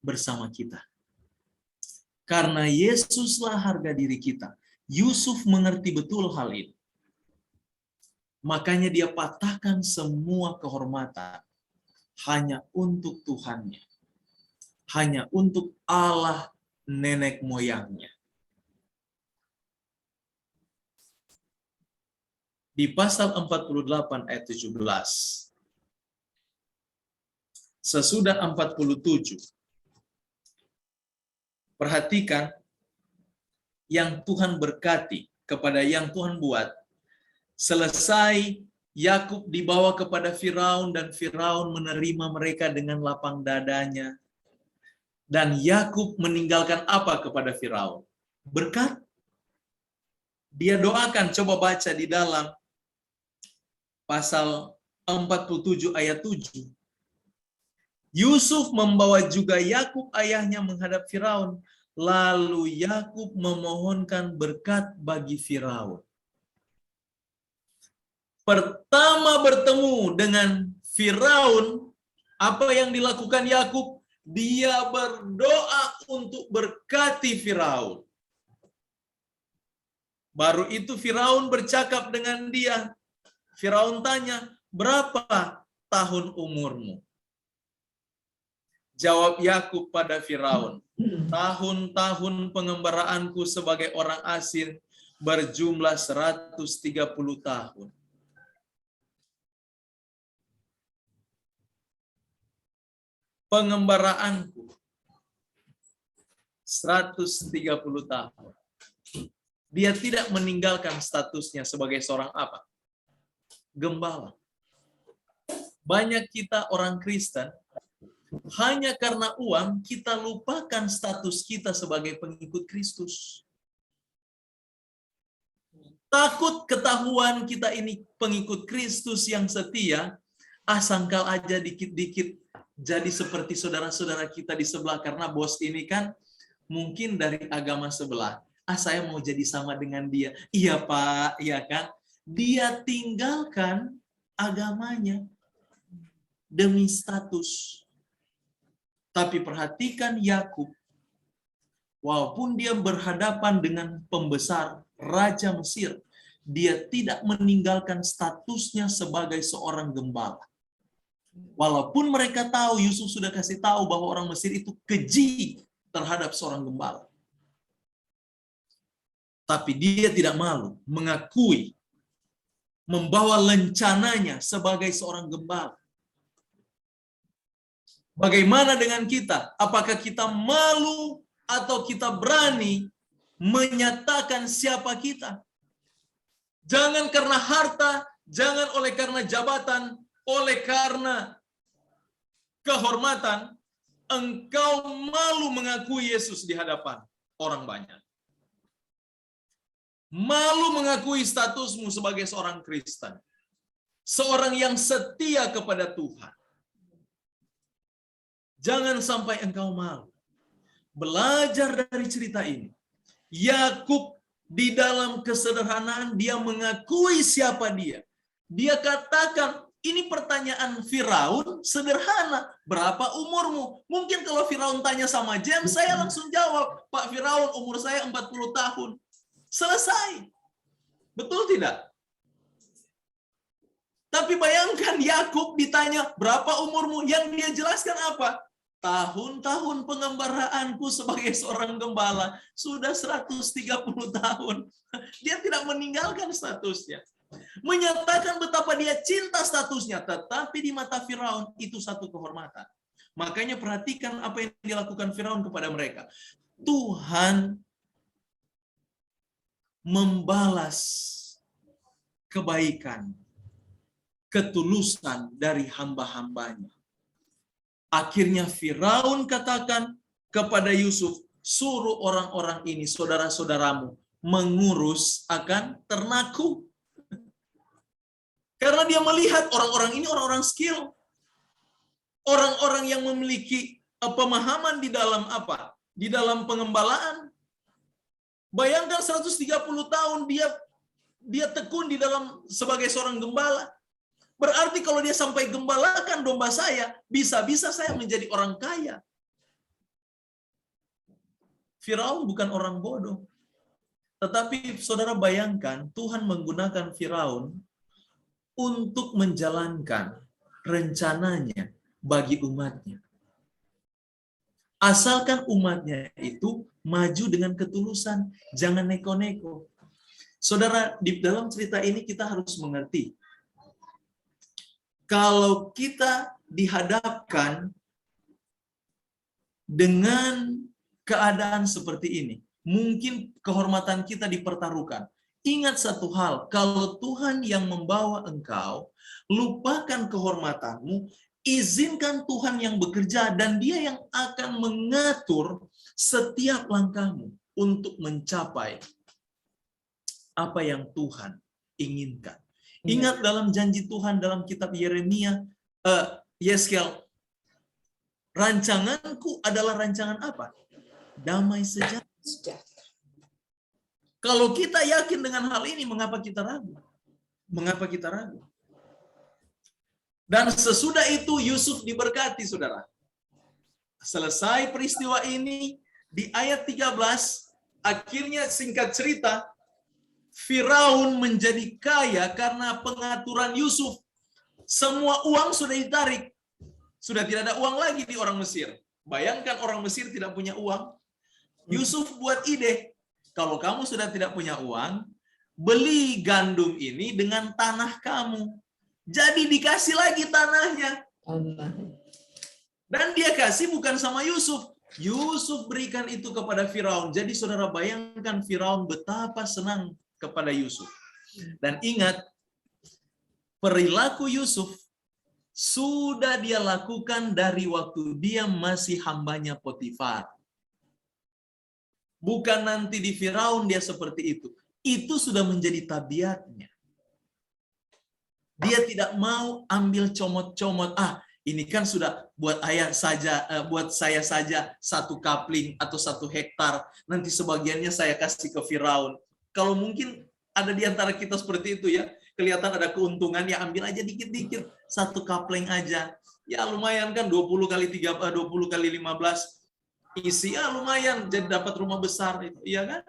bersama kita. Karena Yesuslah harga diri kita. Yusuf mengerti betul hal ini. Makanya dia patahkan semua kehormatan hanya untuk Tuhannya. Hanya untuk Allah nenek moyangnya. Di pasal 48 ayat 17. Sesudah 47. Perhatikan yang Tuhan berkati kepada yang Tuhan buat. Selesai Yakub dibawa kepada Firaun dan Firaun menerima mereka dengan lapang dadanya. Dan Yakub meninggalkan apa kepada Firaun? Berkat. Dia doakan, coba baca di dalam pasal 47 ayat 7. Yusuf membawa juga Yakub ayahnya menghadap Firaun. Lalu Yakub memohonkan berkat bagi Firaun. Pertama bertemu dengan Firaun, apa yang dilakukan Yakub? Dia berdoa untuk berkati Firaun. Baru itu Firaun bercakap dengan dia. Firaun tanya, berapa tahun umurmu? Jawab Yakub pada Firaun, tahun-tahun pengembaraanku sebagai orang asing berjumlah 130 tahun. Pengembaraanku 130 tahun. Dia tidak meninggalkan statusnya sebagai seorang apa? Gembala. Banyak kita orang Kristen, hanya karena uang, kita lupakan status kita sebagai pengikut Kristus. Takut ketahuan kita ini pengikut Kristus yang setia, sangkal aja dikit-dikit jadi seperti saudara-saudara kita di sebelah. Karena bos ini kan mungkin dari agama sebelah. Saya mau jadi sama dengan dia. Iya Pak, iya kan? Dia tinggalkan agamanya demi status. Tapi perhatikan Yakub, walaupun dia berhadapan dengan pembesar Raja Mesir, dia tidak meninggalkan statusnya sebagai seorang gembala. Walaupun mereka tahu, Yusuf sudah kasih tahu bahwa orang Mesir itu keji terhadap seorang gembala. Tapi dia tidak malu mengakui, membawa lencananya sebagai seorang gembala. Bagaimana dengan kita? Apakah kita malu atau kita berani menyatakan siapa kita? Jangan karena harta, jangan oleh karena jabatan, oleh karena kehormatan, engkau malu mengakui Yesus di hadapan orang banyak. Malu mengakui statusmu sebagai seorang Kristen. Seorang yang setia kepada Tuhan. Jangan sampai engkau malu. Belajar dari cerita ini. Yakub di dalam kesederhanaan dia mengakui siapa dia. Dia katakan, ini pertanyaan Firaun sederhana. Berapa umurmu? Mungkin kalau Firaun tanya sama James, saya langsung jawab, Pak Firaun, umur saya 40 tahun. Selesai. Betul tidak? Tapi bayangkan Yakub ditanya, berapa umurmu? Yang dia jelaskan apa? Tahun-tahun pengembaraanku sebagai seorang gembala sudah 130 tahun. Dia tidak meninggalkan statusnya. Menyatakan betapa dia cinta statusnya, tetapi di mata Firaun itu satu kehormatan. Makanya perhatikan apa yang dilakukan Firaun kepada mereka. Tuhan membalas kebaikan, ketulusan dari hamba-hambanya. Akhirnya Firaun katakan kepada Yusuf, suruh orang-orang ini, saudara-saudaramu, mengurus akan ternakku. Karena dia melihat orang-orang ini orang-orang skill. Orang-orang yang memiliki pemahaman di dalam apa? Di dalam pengembalaan. Bayangkan 130 tahun dia tekun di dalam sebagai seorang gembala. Berarti kalau dia sampai gembalakan domba saya, bisa-bisa saya menjadi orang kaya. Firaun bukan orang bodoh. Tetapi saudara bayangkan, Tuhan menggunakan Firaun untuk menjalankan rencananya bagi umatnya. Asalkan umatnya itu maju dengan ketulusan, jangan neko-neko. Saudara, di dalam cerita ini kita harus mengerti, kalau kita dihadapkan dengan keadaan seperti ini, mungkin kehormatan kita dipertaruhkan. Ingat satu hal, kalau Tuhan yang membawa engkau, lupakan kehormatanmu, izinkan Tuhan yang bekerja dan Dia yang akan mengatur setiap langkahmu untuk mencapai apa yang Tuhan inginkan. Ingat dalam janji Tuhan dalam kitab Yeremia, Yeskel, rancanganku adalah rancangan apa? Damai sejahtera. Kalau kita yakin dengan hal ini, mengapa kita ragu? Mengapa kita ragu? Dan sesudah itu Yusuf diberkati, saudara. Selesai peristiwa ini, di ayat 13, akhirnya singkat cerita, Firaun menjadi kaya karena pengaturan Yusuf. Semua uang sudah ditarik. Sudah tidak ada uang lagi di orang Mesir. Bayangkan orang Mesir tidak punya uang. Yusuf buat ide. Kalau kamu sudah tidak punya uang, beli gandum ini dengan tanah kamu. Jadi dikasih lagi tanahnya. Dan dia kasih bukan sama Yusuf. Yusuf berikan itu kepada Firaun. Jadi saudara bayangkan Firaun betapa senang kepada Yusuf. Dan ingat, perilaku Yusuf sudah dia lakukan dari waktu dia masih hambanya Potifar. Bukan nanti di Firaun dia seperti itu. Itu sudah menjadi tabiatnya. Dia tidak mau ambil comot-comot. Ini kan sudah buat saya saja 1 kapling atau 1 hektar. Nanti sebagiannya saya kasih ke Firaun. Kalau mungkin ada di antara kita seperti itu ya. Kelihatan ada keuntungan, ya ambil aja dikit-dikit. 1 kapling aja. Ya lumayan kan 20 kali 15 isi, ya lumayan. Jadi dapat rumah besar itu, ya kan?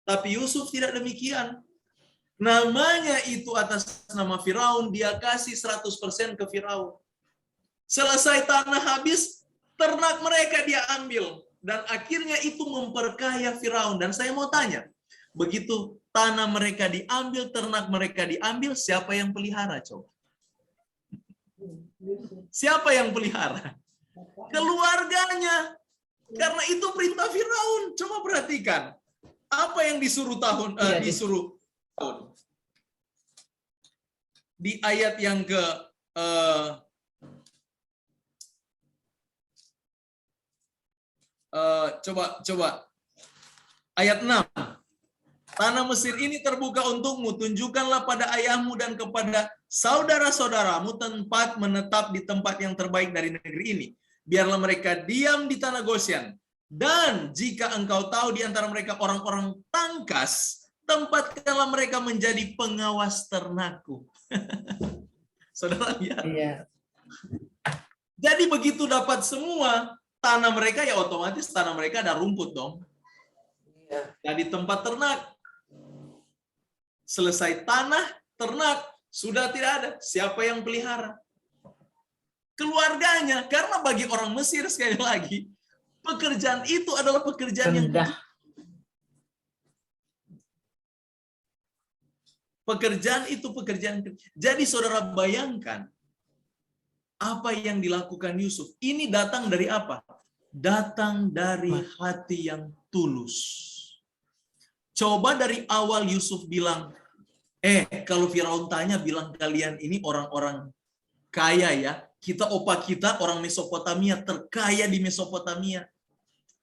Tapi Yusuf tidak demikian. Namanya itu atas nama Firaun, dia kasih 100% ke Firaun. Selesai tanah habis, ternak mereka dia ambil. Dan akhirnya itu memperkaya Firaun. Dan saya mau tanya, begitu tanah mereka diambil, ternak mereka diambil, siapa yang pelihara coba? Siapa yang pelihara? Keluarganya. Karena itu perintah Firaun. Coba perhatikan. Apa yang disuruh disuruh tahun? Di ayat yang ke coba ayat 6. Tanah Mesir ini terbuka untukmu, tunjukkanlah pada ayahmu dan kepada saudara-saudaramu tempat menetap di tempat yang terbaik dari negeri ini. Biarlah mereka diam di tanah Goshen. Dan jika engkau tahu di antara mereka orang-orang tangkas, tempatkanlah mereka menjadi pengawas ternakku. Saudara lihat. Iya. Jadi begitu dapat semua tanah mereka, ya otomatis tanah mereka ada rumput dong. Nah di tempat ternak, selesai tanah, ternak, sudah tidak ada. Siapa yang pelihara? Keluarganya. Karena bagi orang Mesir, sekali lagi, pekerjaan itu adalah pekerjaan yang rendah. Pekerjaan itu pekerjaan. Jadi saudara bayangkan, apa yang dilakukan Yusuf. Ini datang dari apa? Datang dari hati yang tulus. Coba dari awal Yusuf bilang, kalau Firaun tanya, bilang kalian ini orang-orang kaya ya. Kita orang Mesopotamia, terkaya di Mesopotamia.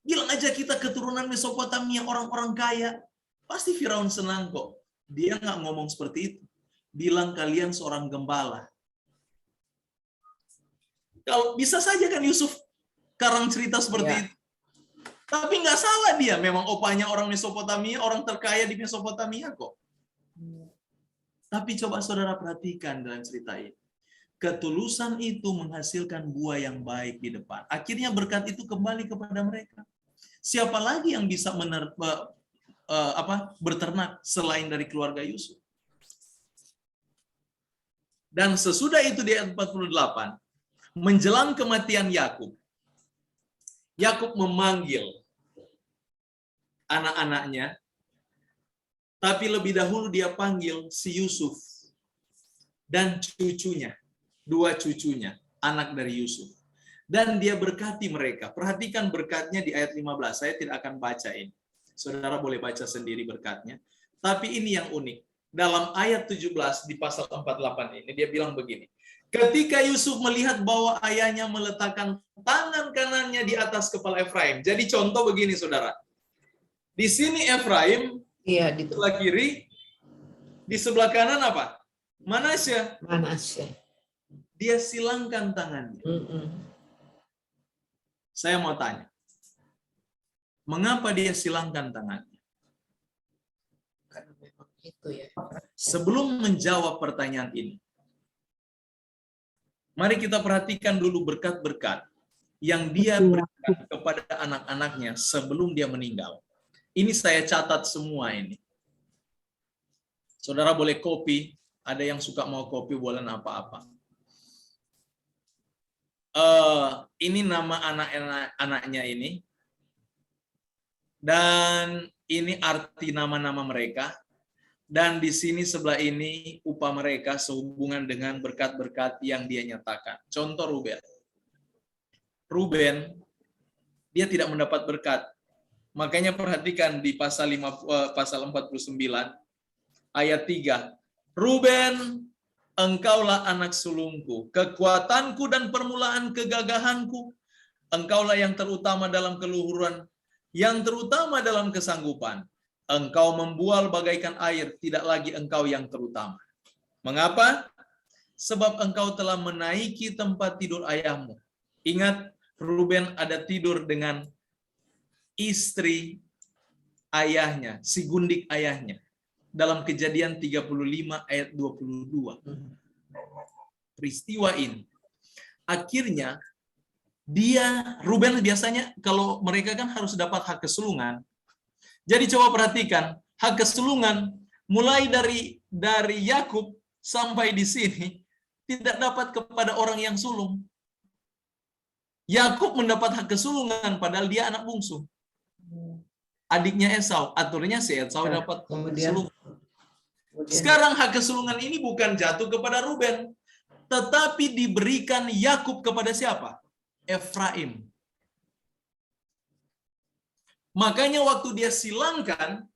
Bilang aja kita keturunan Mesopotamia, orang-orang kaya. Pasti Firaun senang kok. Dia nggak ngomong seperti itu. Bilang kalian seorang gembala. Kalau bisa saja kan Yusuf karang cerita seperti itu. Tapi nggak salah dia. Memang opanya orang Mesopotamia, orang terkaya di Mesopotamia kok. Tapi coba saudara perhatikan dalam cerita ini. Ketulusan itu menghasilkan buah yang baik di depan. Akhirnya berkat itu kembali kepada mereka. Siapa lagi yang bisa berternak selain dari keluarga Yusuf? Dan sesudah itu di ayat 48, menjelang kematian Yakub, Yakub memanggil anak-anaknya, tapi lebih dahulu dia panggil si Yusuf dan cucunya. 2 cucunya, anak dari Yusuf. Dan dia berkati mereka. Perhatikan berkatnya di ayat 15. Saya tidak akan baca ini. Saudara boleh baca sendiri berkatnya. Tapi ini yang unik. Dalam ayat 17 di pasal 48 ini, dia bilang begini. Ketika Yusuf melihat bahwa ayahnya meletakkan tangan kanannya di atas kepala Efraim. Jadi contoh begini, saudara. Di sini Efraim, di sebelah kiri. Di sebelah kanan apa? Manasya. Dia silangkan tangannya. Saya mau tanya, mengapa dia silangkan tangannya? Karena memang itu ya. Sebelum menjawab pertanyaan ini, mari kita perhatikan dulu berkat-berkat yang dia berikan kepada anak-anaknya sebelum dia meninggal. Ini saya catat semua ini. Saudara boleh copy Ada yang suka mau kopi, boleh apa-apa. Ini nama anak-anaknya ini. Dan ini arti nama-nama mereka. Dan di sini sebelah ini upah mereka sehubungan dengan berkat-berkat yang dia nyatakan. Contoh Ruben. Ruben, dia tidak mendapat berkat. Makanya perhatikan di pasal 49 ayat 3. Ruben, engkaulah anak sulungku, kekuatanku dan permulaan kegagahanku. Engkaulah yang terutama dalam keluhuran, yang terutama dalam kesanggupan. Engkau membual bagaikan air, tidak lagi engkau yang terutama. Mengapa? Sebab engkau telah menaiki tempat tidur ayahmu. Ingat, Ruben ada tidur dengan istri ayahnya, si gundik ayahnya. Dalam Kejadian 35 ayat 22. Peristiwa ini. Akhirnya, Ruben biasanya kalau mereka kan harus dapat hak kesulungan. Jadi coba perhatikan, hak kesulungan mulai dari Yakub sampai di sini tidak dapat kepada orang yang sulung. Yakub mendapat hak kesulungan padahal dia anak bungsu. Adiknya Esau, aturnya si Esau dapat kesulungan. Sekarang hak kesulungan ini bukan jatuh kepada Ruben, tetapi diberikan Yakub kepada siapa? Efraim. Makanya waktu dia silangkan,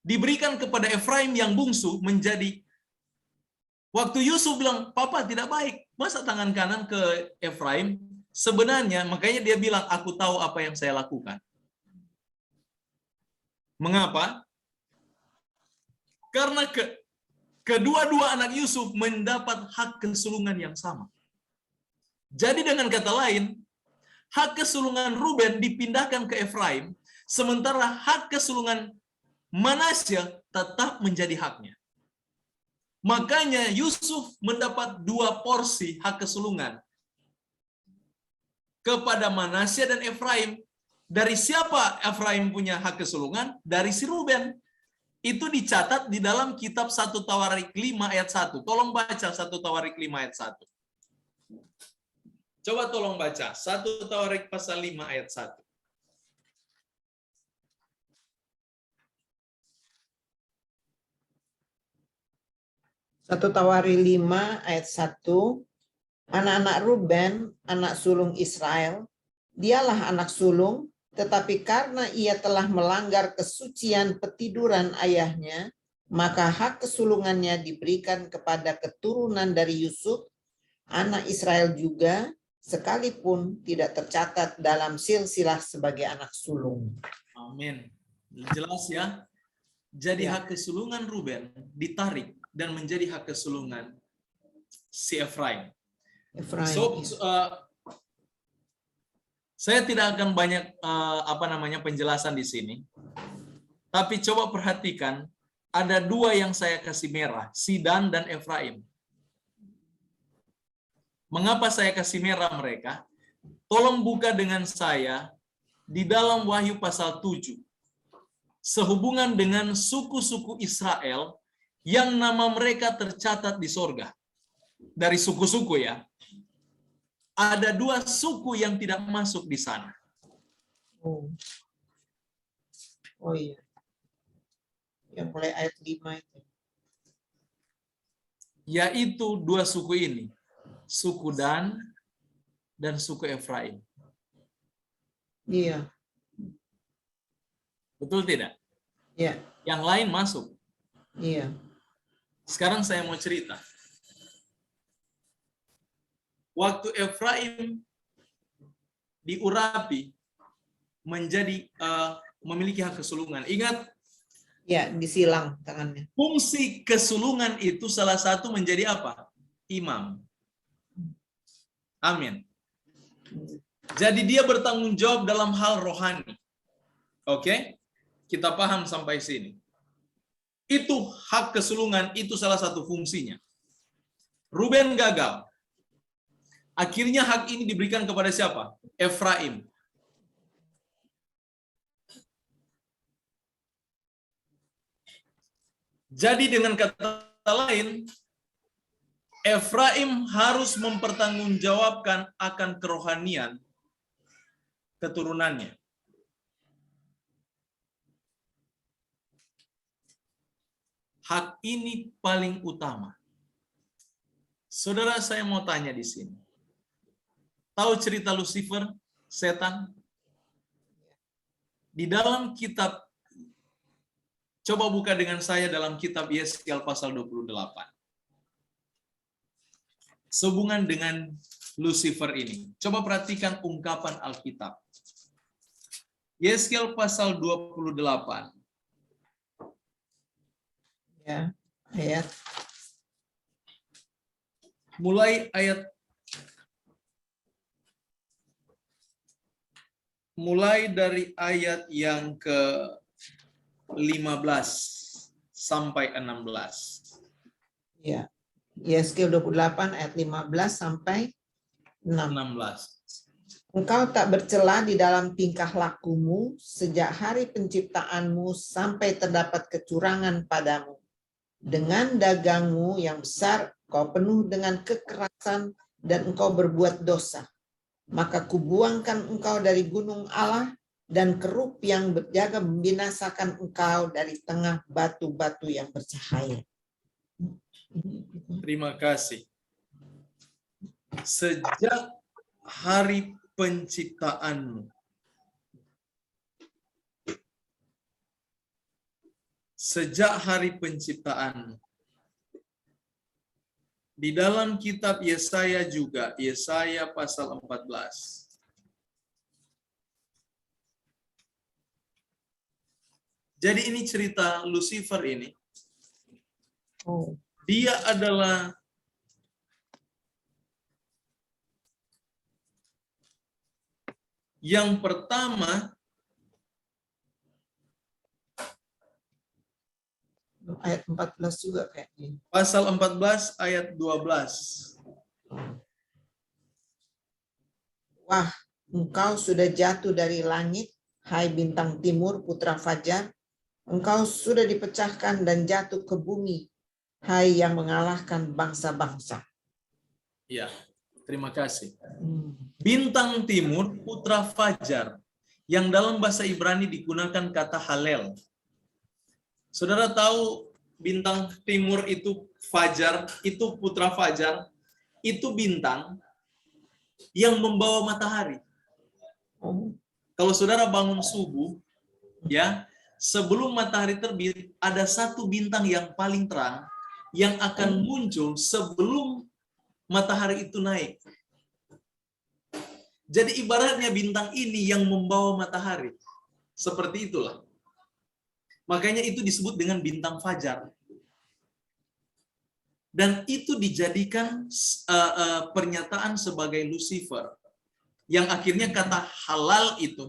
diberikan kepada Efraim yang bungsu menjadi, waktu Yusuf bilang, Papa tidak baik, masa tangan kanan ke Efraim? Sebenarnya, makanya dia bilang, aku tahu apa yang saya lakukan. Mengapa? Karena kedua-dua anak Yusuf mendapat hak kesulungan yang sama. Jadi dengan kata lain, hak kesulungan Ruben dipindahkan ke Efraim, sementara hak kesulungan Manasya tetap menjadi haknya. Makanya Yusuf mendapat 2 porsi hak kesulungan kepada Manasya dan Efraim. Dari siapa Efraim punya hak kesulungan? Dari si Ruben. Itu dicatat di dalam kitab 1 Tawarik 5 ayat 1. Tolong baca 1 Tawarik 5 ayat 1. Coba tolong baca 1 Tawarik pasal 5 ayat 1. Satu Tawari 5 ayat 1. Anak-anak Ruben, anak sulung Israel, dialah anak sulung, tetapi karena ia telah melanggar kesucian petiduran ayahnya, maka hak kesulungannya diberikan kepada keturunan dari Yusuf, anak Israel juga, sekalipun tidak tercatat dalam silsilah sebagai anak sulung. Amin. Jelas ya? Jadi Ya. hak kesulungan Ruben ditarik dan menjadi hak kesulungan si Efraim. Efraim. Saya tidak akan banyak penjelasan di sini. Tapi coba perhatikan, ada 2 yang saya kasih merah, si Dan dan Efraim. Mengapa saya kasih merah mereka? Tolong buka dengan saya di dalam Wahyu pasal 7. Sehubungan dengan suku-suku Israel yang nama mereka tercatat di sorga. Dari suku-suku ya. Ada 2 suku yang tidak masuk di sana. Oh iya. Yang mulai ayat 5 itu. Yaitu 2 suku ini. Suku Dan dan suku Efraim. Iya. Betul tidak? Iya. Yang lain masuk. Iya. Sekarang saya mau cerita. Waktu Efraim diurapi menjadi memiliki hak kesulungan. Ingat, Ya, disilang tangannya. fungsi kesulungan itu salah satu menjadi apa? Imam. Amin. Jadi dia bertanggung jawab dalam hal rohani. Oke? Kita paham sampai sini. Itu hak kesulungan, itu salah satu fungsinya. Ruben gagal. Akhirnya hak ini diberikan kepada siapa? Efraim. Jadi dengan kata lain, Efraim harus mempertanggungjawabkan akan kerohanian keturunannya. Hak ini paling utama. Saudara, saya mau tanya di sini. Tahu cerita Lucifer, setan? Di dalam kitab, coba buka dengan saya dalam kitab Yeskiel pasal 28. Sehubungan dengan Lucifer ini. Coba perhatikan ungkapan Alkitab. Yeskiel pasal 28. Ya, ayat. Mulai dari ayat yang ke-15 sampai 16. Ya. Yeskiel 28 ayat 15 sampai 16. Engkau tak bercela di dalam tingkah lakumu sejak hari penciptaanmu sampai terdapat kecurangan padamu. Dengan dagangmu yang besar, kau penuh dengan kekerasan dan engkau berbuat dosa. Maka kubuangkan engkau dari gunung Allah dan kerub yang berjaga membinasakan engkau dari tengah batu-batu yang bercahaya. Terima kasih. Sejak hari penciptaanmu, di dalam kitab Yesaya juga, Yesaya pasal 14. Jadi ini cerita Lucifer ini. Dia adalah yang pertama Ayat 14 juga kayaknya. pasal 14 ayat 12. Wah, engkau sudah jatuh dari langit, hai bintang timur putra fajar. Engkau sudah dipecahkan dan jatuh ke bumi, hai yang mengalahkan bangsa-bangsa. Ya, terima kasih. Bintang timur putra fajar, yang dalam bahasa Ibrani digunakan kata halel. Saudara tahu bintang timur itu fajar, itu putra fajar, itu bintang yang membawa matahari. Kalau saudara bangun subuh, ya, sebelum matahari terbit, ada satu bintang yang paling terang yang akan muncul sebelum matahari itu naik. Jadi ibaratnya bintang ini yang membawa matahari. Seperti itulah. Makanya itu disebut dengan bintang fajar. Dan itu dijadikan pernyataan sebagai Lucifer. Yang akhirnya kata halal itu,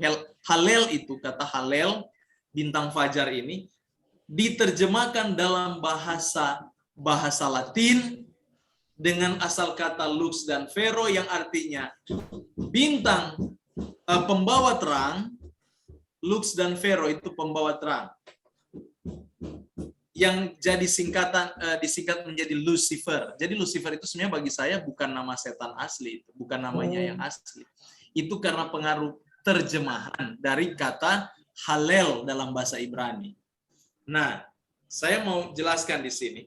kata halal, bintang fajar ini, diterjemahkan dalam bahasa Latin dengan asal kata lux dan vero yang artinya bintang pembawa terang, lux dan vero itu pembawa terang. Yang jadi disingkat menjadi Lucifer. Jadi Lucifer itu sebenarnya bagi saya bukan nama setan asli, bukan namanya yang asli. Itu karena pengaruh terjemahan dari kata halel dalam bahasa Ibrani. Nah, saya mau jelaskan di sini.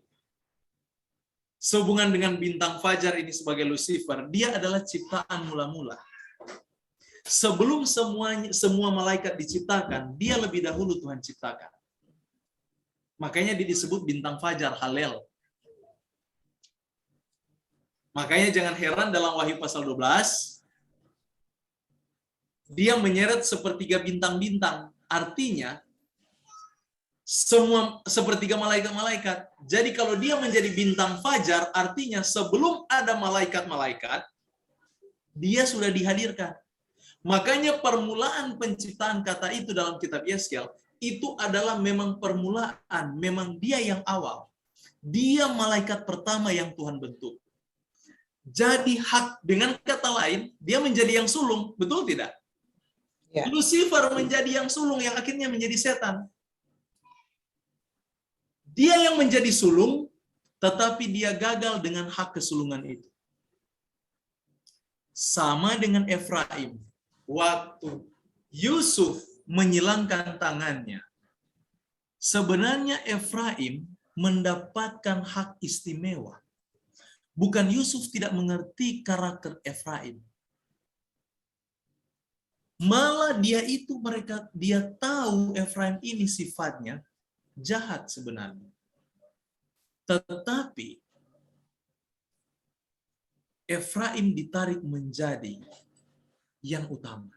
Sehubungan dengan bintang fajar ini sebagai Lucifer, dia adalah ciptaan mula-mula. Sebelum semua malaikat diciptakan, dia lebih dahulu Tuhan ciptakan. Makanya dia disebut bintang fajar, halel. Makanya jangan heran dalam Wahyu pasal 12, dia menyeret sepertiga bintang-bintang. Artinya, semua sepertiga malaikat-malaikat. Jadi kalau dia menjadi bintang fajar, artinya sebelum ada malaikat-malaikat, dia sudah dihadirkan. Makanya permulaan penciptaan kata itu dalam kitab Yeskiel, itu adalah memang permulaan, memang dia yang awal. Dia malaikat pertama yang Tuhan bentuk. Jadi dengan kata lain, dia menjadi yang sulung, betul tidak? Ya. Lucifer menjadi yang sulung yang akhirnya menjadi setan. Dia yang menjadi sulung, tetapi dia gagal dengan hak kesulungan itu. Sama dengan Efraim, waktu Yusuf menyilangkan tangannya, sebenarnya Efraim mendapatkan hak istimewa. Bukan Yusuf tidak mengerti karakter Efraim. Malah dia tahu Efraim ini sifatnya jahat sebenarnya. Tetapi Efraim ditarik menjadi yang utama.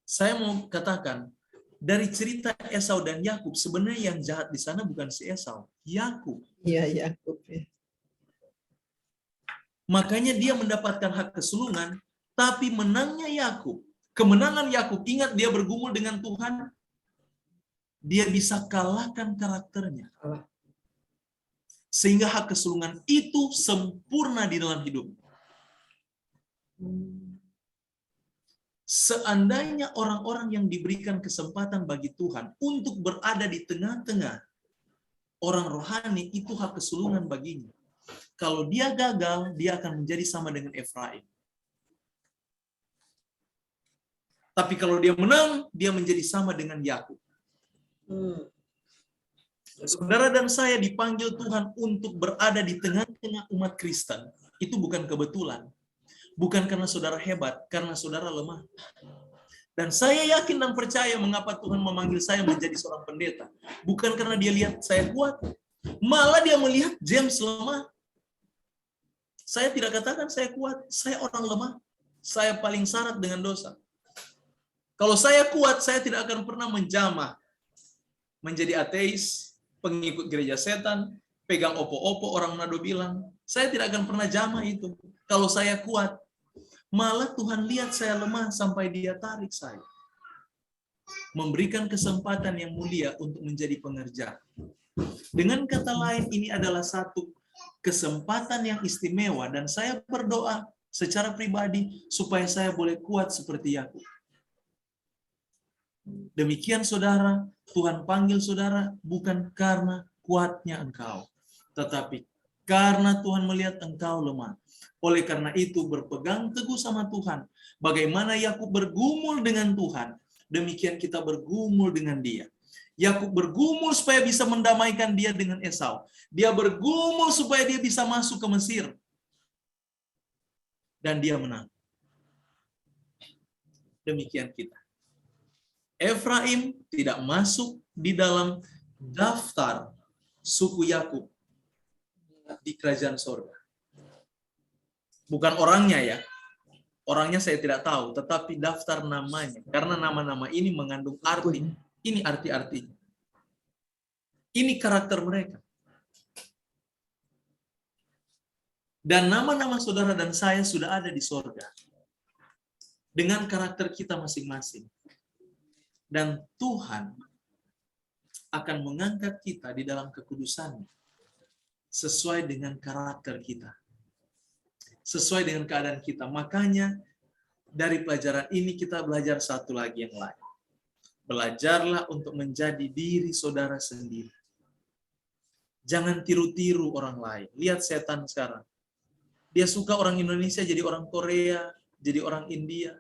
Saya mau katakan, dari cerita Esau dan Yakub, sebenarnya yang jahat di sana bukan si Esau, Yakub. Iya, Yakub. Ya. Makanya dia mendapatkan hak kesulungan, tapi menangnya Yakub, kemenangan Yakub, ingat dia bergumul dengan Tuhan, dia bisa kalahkan karakternya. Sehingga hak kesulungan itu sempurna di dalam hidup. Seandainya orang-orang yang diberikan kesempatan bagi Tuhan untuk berada di tengah-tengah orang rohani, itu hak kesulungan baginya. Kalau dia gagal, dia akan menjadi sama dengan Efraim. Tapi kalau dia menang, dia menjadi sama dengan Yakub. Saudara dan saya dipanggil Tuhan untuk berada di tengah-tengah umat Kristen. Itu bukan kebetulan. Bukan karena saudara hebat, karena saudara lemah. Dan saya yakin dan percaya mengapa Tuhan memanggil saya menjadi seorang pendeta. Bukan karena dia lihat saya kuat. Malah dia melihat James lemah. Saya tidak katakan saya kuat, saya orang lemah. Saya paling syarat dengan dosa. Kalau saya kuat, saya tidak akan pernah menjamah. Menjadi ateis, pengikut gereja setan, pegang opo-opo, orang Manado bilang. Saya tidak akan pernah jamah itu. Kalau saya kuat. Malah Tuhan lihat saya lemah sampai dia tarik saya. Memberikan kesempatan yang mulia untuk menjadi pengerja. Dengan kata lain, ini adalah satu kesempatan yang istimewa dan saya berdoa secara pribadi supaya saya boleh kuat seperti Yakub. Demikian saudara, Tuhan panggil saudara bukan karena kuatnya engkau, tetapi karena Tuhan melihat engkau lemah. Oleh karena itu berpegang teguh sama Tuhan. Bagaimana Yakub bergumul dengan Tuhan, demikian kita bergumul dengan dia. Yakub bergumul supaya bisa mendamaikan dia dengan Esau. Dia bergumul supaya dia bisa masuk ke Mesir. Dan dia menang. Demikian kita. Efraim tidak masuk di dalam daftar suku Yakub di kerajaan sorga. Bukan orangnya ya. Orangnya saya tidak tahu, tetapi daftar namanya. Karena nama-nama ini mengandung arti. Ini arti-artinya. Ini karakter mereka. Dan nama-nama saudara dan saya sudah ada di sorga. Dengan karakter kita masing-masing. Dan Tuhan akan mengangkat kita di dalam kekudusannya. Sesuai dengan karakter kita. Sesuai dengan keadaan kita. Makanya dari pelajaran ini kita belajar satu lagi yang lain. Belajarlah untuk menjadi diri saudara sendiri. Jangan tiru-tiru orang lain. Lihat setan sekarang. Dia suka orang Indonesia jadi orang Korea, jadi orang India.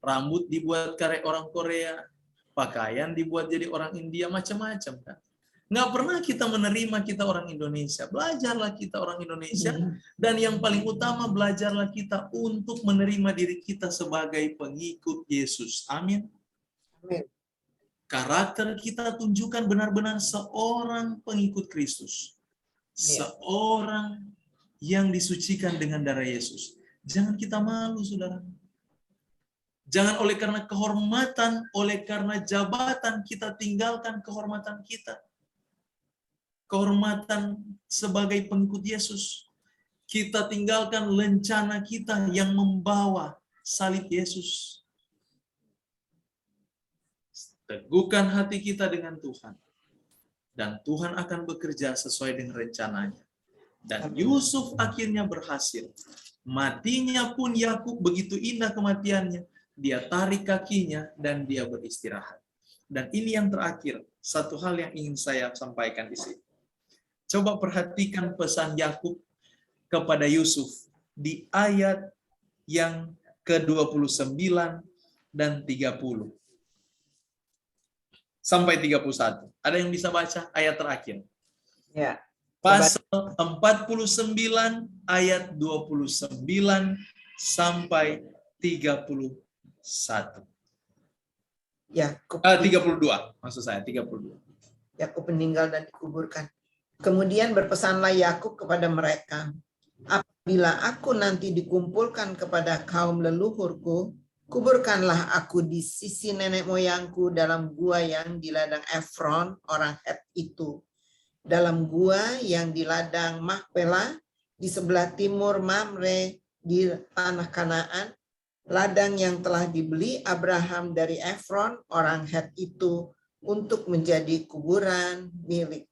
Rambut dibuat karek orang Korea, pakaian dibuat jadi orang India, macam-macam kan. Nggak pernah kita menerima kita orang Indonesia. Belajarlah kita orang Indonesia. Dan yang paling utama, belajarlah kita untuk menerima diri kita sebagai pengikut Yesus. Amin. Amin. Karakter kita tunjukkan benar-benar seorang pengikut Kristus. Seorang yang disucikan dengan darah Yesus. Jangan kita malu, saudara. Jangan oleh karena kehormatan, oleh karena jabatan, kita tinggalkan kehormatan kita. Kehormatan sebagai pengikut Yesus. Kita tinggalkan lencana kita yang membawa salib Yesus. Teguhkan hati kita dengan Tuhan. Dan Tuhan akan bekerja sesuai dengan rencananya. Dan Yusuf akhirnya berhasil. Matinya pun Yakub begitu indah kematiannya. Dia tarik kakinya dan dia beristirahat. Dan ini yang terakhir. Satu hal yang ingin saya sampaikan di sini. Coba perhatikan pesan Yakub kepada Yusuf di ayat yang ke-29 dan 30 sampai 31. Ada yang bisa baca ayat terakhir? Ya. Pasal 49 ayat 29 sampai 31. Yakub 32, maksud saya 32. Yakub meninggal dan dikuburkan. Kemudian berpesanlah Yakub kepada mereka, apabila aku nanti dikumpulkan kepada kaum leluhurku, kuburkanlah aku di sisi nenek moyangku dalam gua yang di ladang Efron orang Het itu, dalam gua yang di ladang Makpela di sebelah timur Mamre di tanah Kanaan, ladang yang telah dibeli Abraham dari Efron orang Het itu untuk menjadi kuburan milik.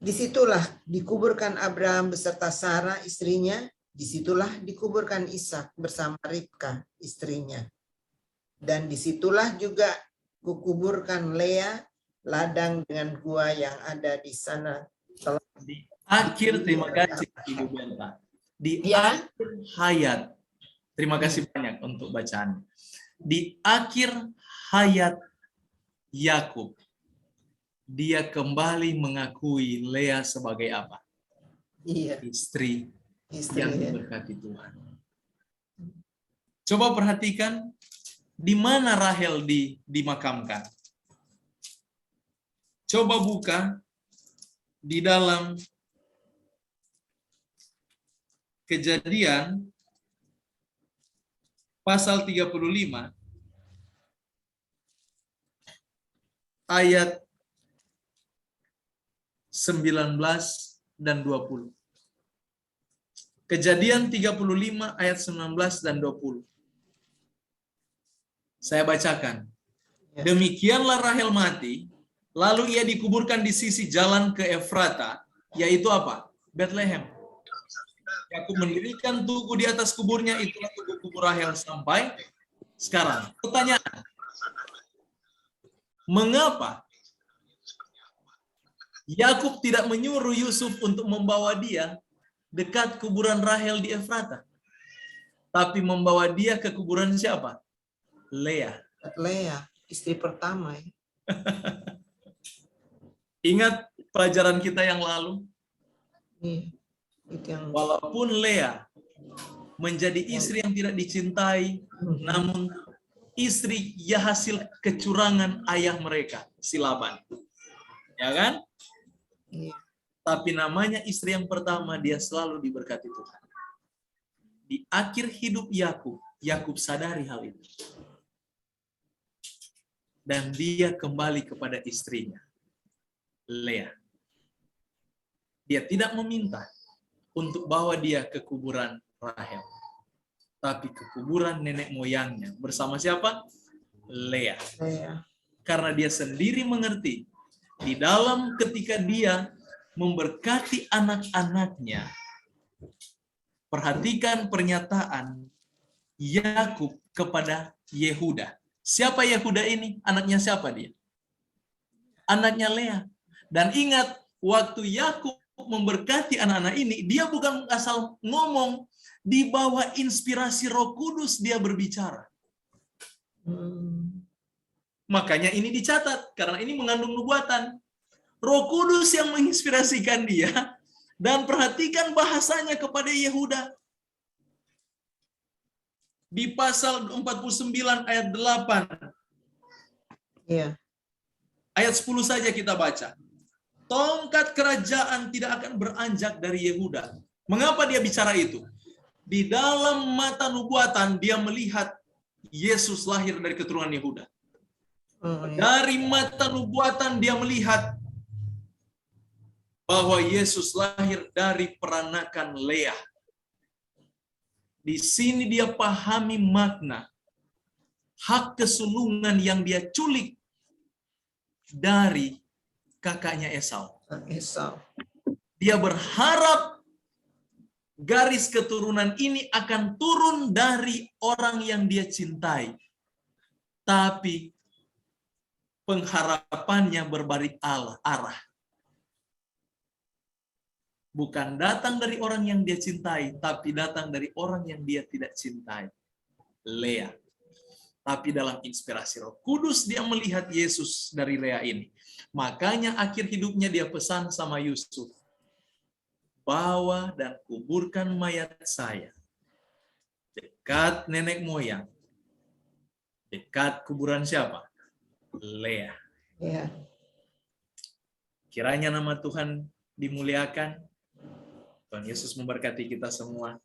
Disitulah dikuburkan Abraham beserta Sarah istrinya, disitulah dikuburkan Ishak bersama Ribka istrinya. Dan disitulah juga kukuburkan Lea, ladang dengan gua yang ada di sana. Di akhir, terima kasih Ibu Benta. Di Ya. akhir hayat, terima kasih banyak untuk bacaan. Di akhir hayat Yakub, dia kembali mengakui Lea sebagai apa? Iya, Istri istri yang ya. diberkati Tuhan. Coba perhatikan di mana Rahel dimakamkan. Coba buka di dalam Kejadian pasal 35 ayat 19 dan 20. Kejadian 35 ayat 19 dan 20. Saya bacakan. Ya. Demikianlah Rahel mati, lalu ia dikuburkan di sisi jalan ke Efrata, yaitu apa? Bethlehem. Yakub mendirikan tugu di atas kuburnya, itulah tugu kubur Rahel sampai sekarang. Pertanyaan, mengapa Yakub tidak menyuruh Yusuf untuk membawa dia dekat kuburan Rahel di Efrata, tapi membawa dia ke kuburan siapa? Lea. Lea, istri pertama. Ya. Ingat pelajaran kita yang lalu? Iya, itu yang Walaupun Lea menjadi istri yang tidak dicintai, namun istri ya hasil kecurangan ayah mereka, si Laban. Ya kan? Iya. Tapi namanya istri yang pertama, dia selalu diberkati Tuhan. Di akhir hidup Yakub sadari hal itu. Dan dia kembali kepada istrinya, Lea. Dia tidak meminta untuk bawa dia ke kuburan Rahel, tapi ke kuburan nenek moyangnya. Bersama siapa? Lea. Lea. Karena dia sendiri mengerti, di dalam ketika dia memberkati anak-anaknya, perhatikan pernyataan Yakub kepada Yehuda. Siapa Yehuda ini? Anaknya siapa dia? Anaknya Lea. Dan ingat, waktu Yakub memberkati anak-anak ini, dia bukan asal ngomong, di bawah inspirasi Roh Kudus dia berbicara. Makanya ini dicatat, karena ini mengandung nubuatan. Roh Kudus yang menginspirasikan dia, dan perhatikan bahasanya kepada Yehuda. Di pasal 49 ayat 8. Iya. Ayat 10 saja kita baca. Tongkat kerajaan tidak akan beranjak dari Yehuda. Mengapa dia bicara itu? Di dalam mata nubuatan dia melihat Yesus lahir dari keturunan Yehuda. Dari mata nubuatan dia melihat bahwa Yesus lahir dari peranakan Lea. Di sini dia pahami makna hak kesulungan yang dia culik dari kakaknya Esau. Esau. Dia berharap garis keturunan ini akan turun dari orang yang dia cintai. Tapi pengharapannya berbalik arah. bukan datang dari orang yang dia cintai, tapi datang dari orang yang dia tidak cintai. Lea. Tapi dalam inspirasi Roh Kudus dia melihat Yesus dari Lea ini. Makanya akhir hidupnya dia pesan sama Yusuf, bawa dan kuburkan mayat saya dekat nenek moyang. Dekat kuburan siapa? Lea. Ya. Kiranya nama Tuhan dimuliakan. Tuhan Yesus memberkati kita semua.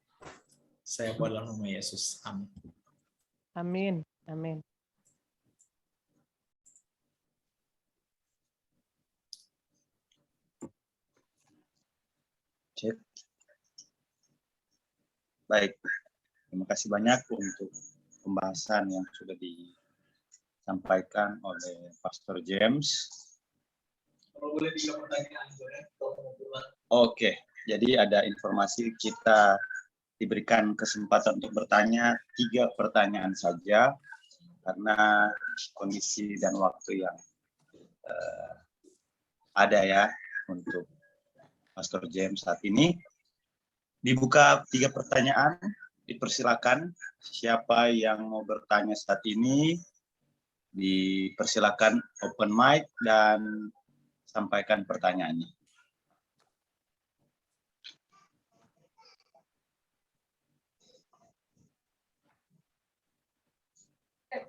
Saya dalam nama Yesus. Amin. Amin. Amin. Cek. Baik, terima kasih banyak untuk pembahasan yang sudah disampaikan oleh Pastor James. Kalau boleh bisa pertanyaan, Oke, jadi ada informasi kita diberikan kesempatan untuk bertanya 3 pertanyaan saja karena kondisi dan waktu yang ada ya untuk Pastor James saat ini. Dibuka 3 pertanyaan, dipersilakan siapa yang mau bertanya saat ini, dipersilakan open mic dan sampaikan pertanyaannya.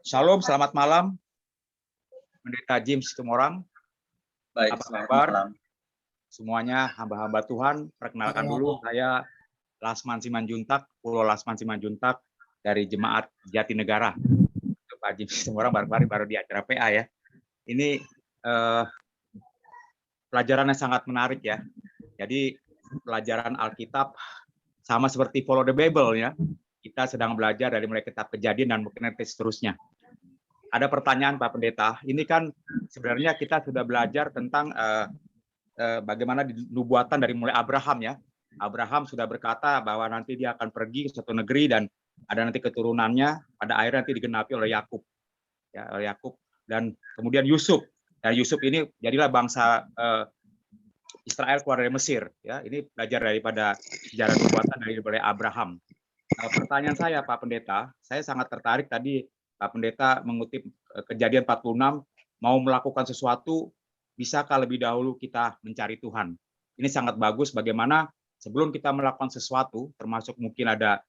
Shalom, selamat malam. Pendeta James Tumorang. baik, Apa selamat kabar? malam. Semuanya hamba-hamba Tuhan, perkenalkan dulu saya Lasman Simanjuntak, Pulau Lasman Simanjuntak dari Jemaat Jatinegara. Pak James Tumorang baru di acara PA ya. Ini pelajarannya sangat menarik ya. Jadi pelajaran Alkitab sama seperti Follow the Bible ya. Kita sedang belajar dari mulai kitab Kejadian dan mungkin nanti seterusnya. Ada pertanyaan Pak Pendeta, ini kan sebenarnya kita sudah belajar tentang bagaimana nubuatan dari mulai Abraham ya. Abraham sudah berkata bahwa nanti dia akan pergi ke suatu negeri dan ada nanti keturunannya, pada akhirnya nanti digenapi oleh Yakub. Ya, oleh Yakub dan kemudian Yusuf. Dan Yusuf ini jadilah bangsa Israel keluar dari Mesir ya. Ini belajar daripada sejarah nubuatan dari mulai Abraham. Pertanyaan saya Pak Pendeta, saya sangat tertarik tadi Pak Pendeta mengutip Kejadian 46, mau melakukan sesuatu, bisakah lebih dahulu kita mencari Tuhan? Ini sangat bagus bagaimana sebelum kita melakukan sesuatu, termasuk mungkin ada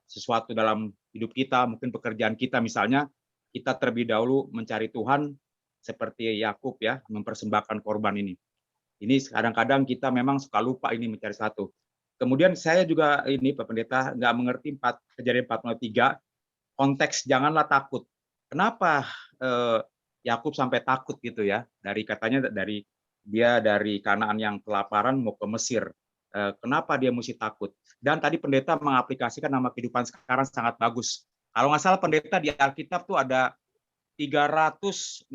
sesuatu dalam hidup kita, mungkin pekerjaan kita misalnya, kita terlebih dahulu mencari Tuhan seperti Yakub ya, mempersembahkan korban ini. Ini kadang-kadang kita memang suka lupa ini mencari satu. Kemudian saya juga ini Pak Pendeta nggak mengerti Kejadian 43, konteks janganlah takut. Kenapa Yakub sampai takut gitu ya? Dari katanya dari Kanaan yang kelaparan mau ke Mesir. Kenapa dia mesti takut? Dan tadi Pendeta mengaplikasikan nama kehidupan sekarang sangat bagus. Kalau nggak salah Pendeta di Alkitab tuh ada 360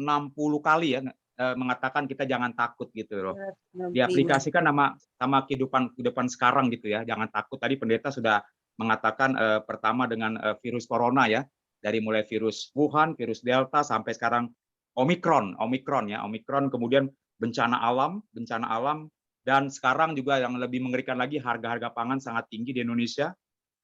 kali ya mengatakan kita jangan takut gitu loh. Diaplikasikan sama kehidupan sekarang gitu ya. Jangan takut. Tadi Pendeta sudah mengatakan pertama dengan virus corona ya. Dari mulai virus Wuhan, virus Delta sampai sekarang Omikron ya. Omikron kemudian bencana alam dan sekarang juga yang lebih mengerikan lagi harga-harga pangan sangat tinggi di Indonesia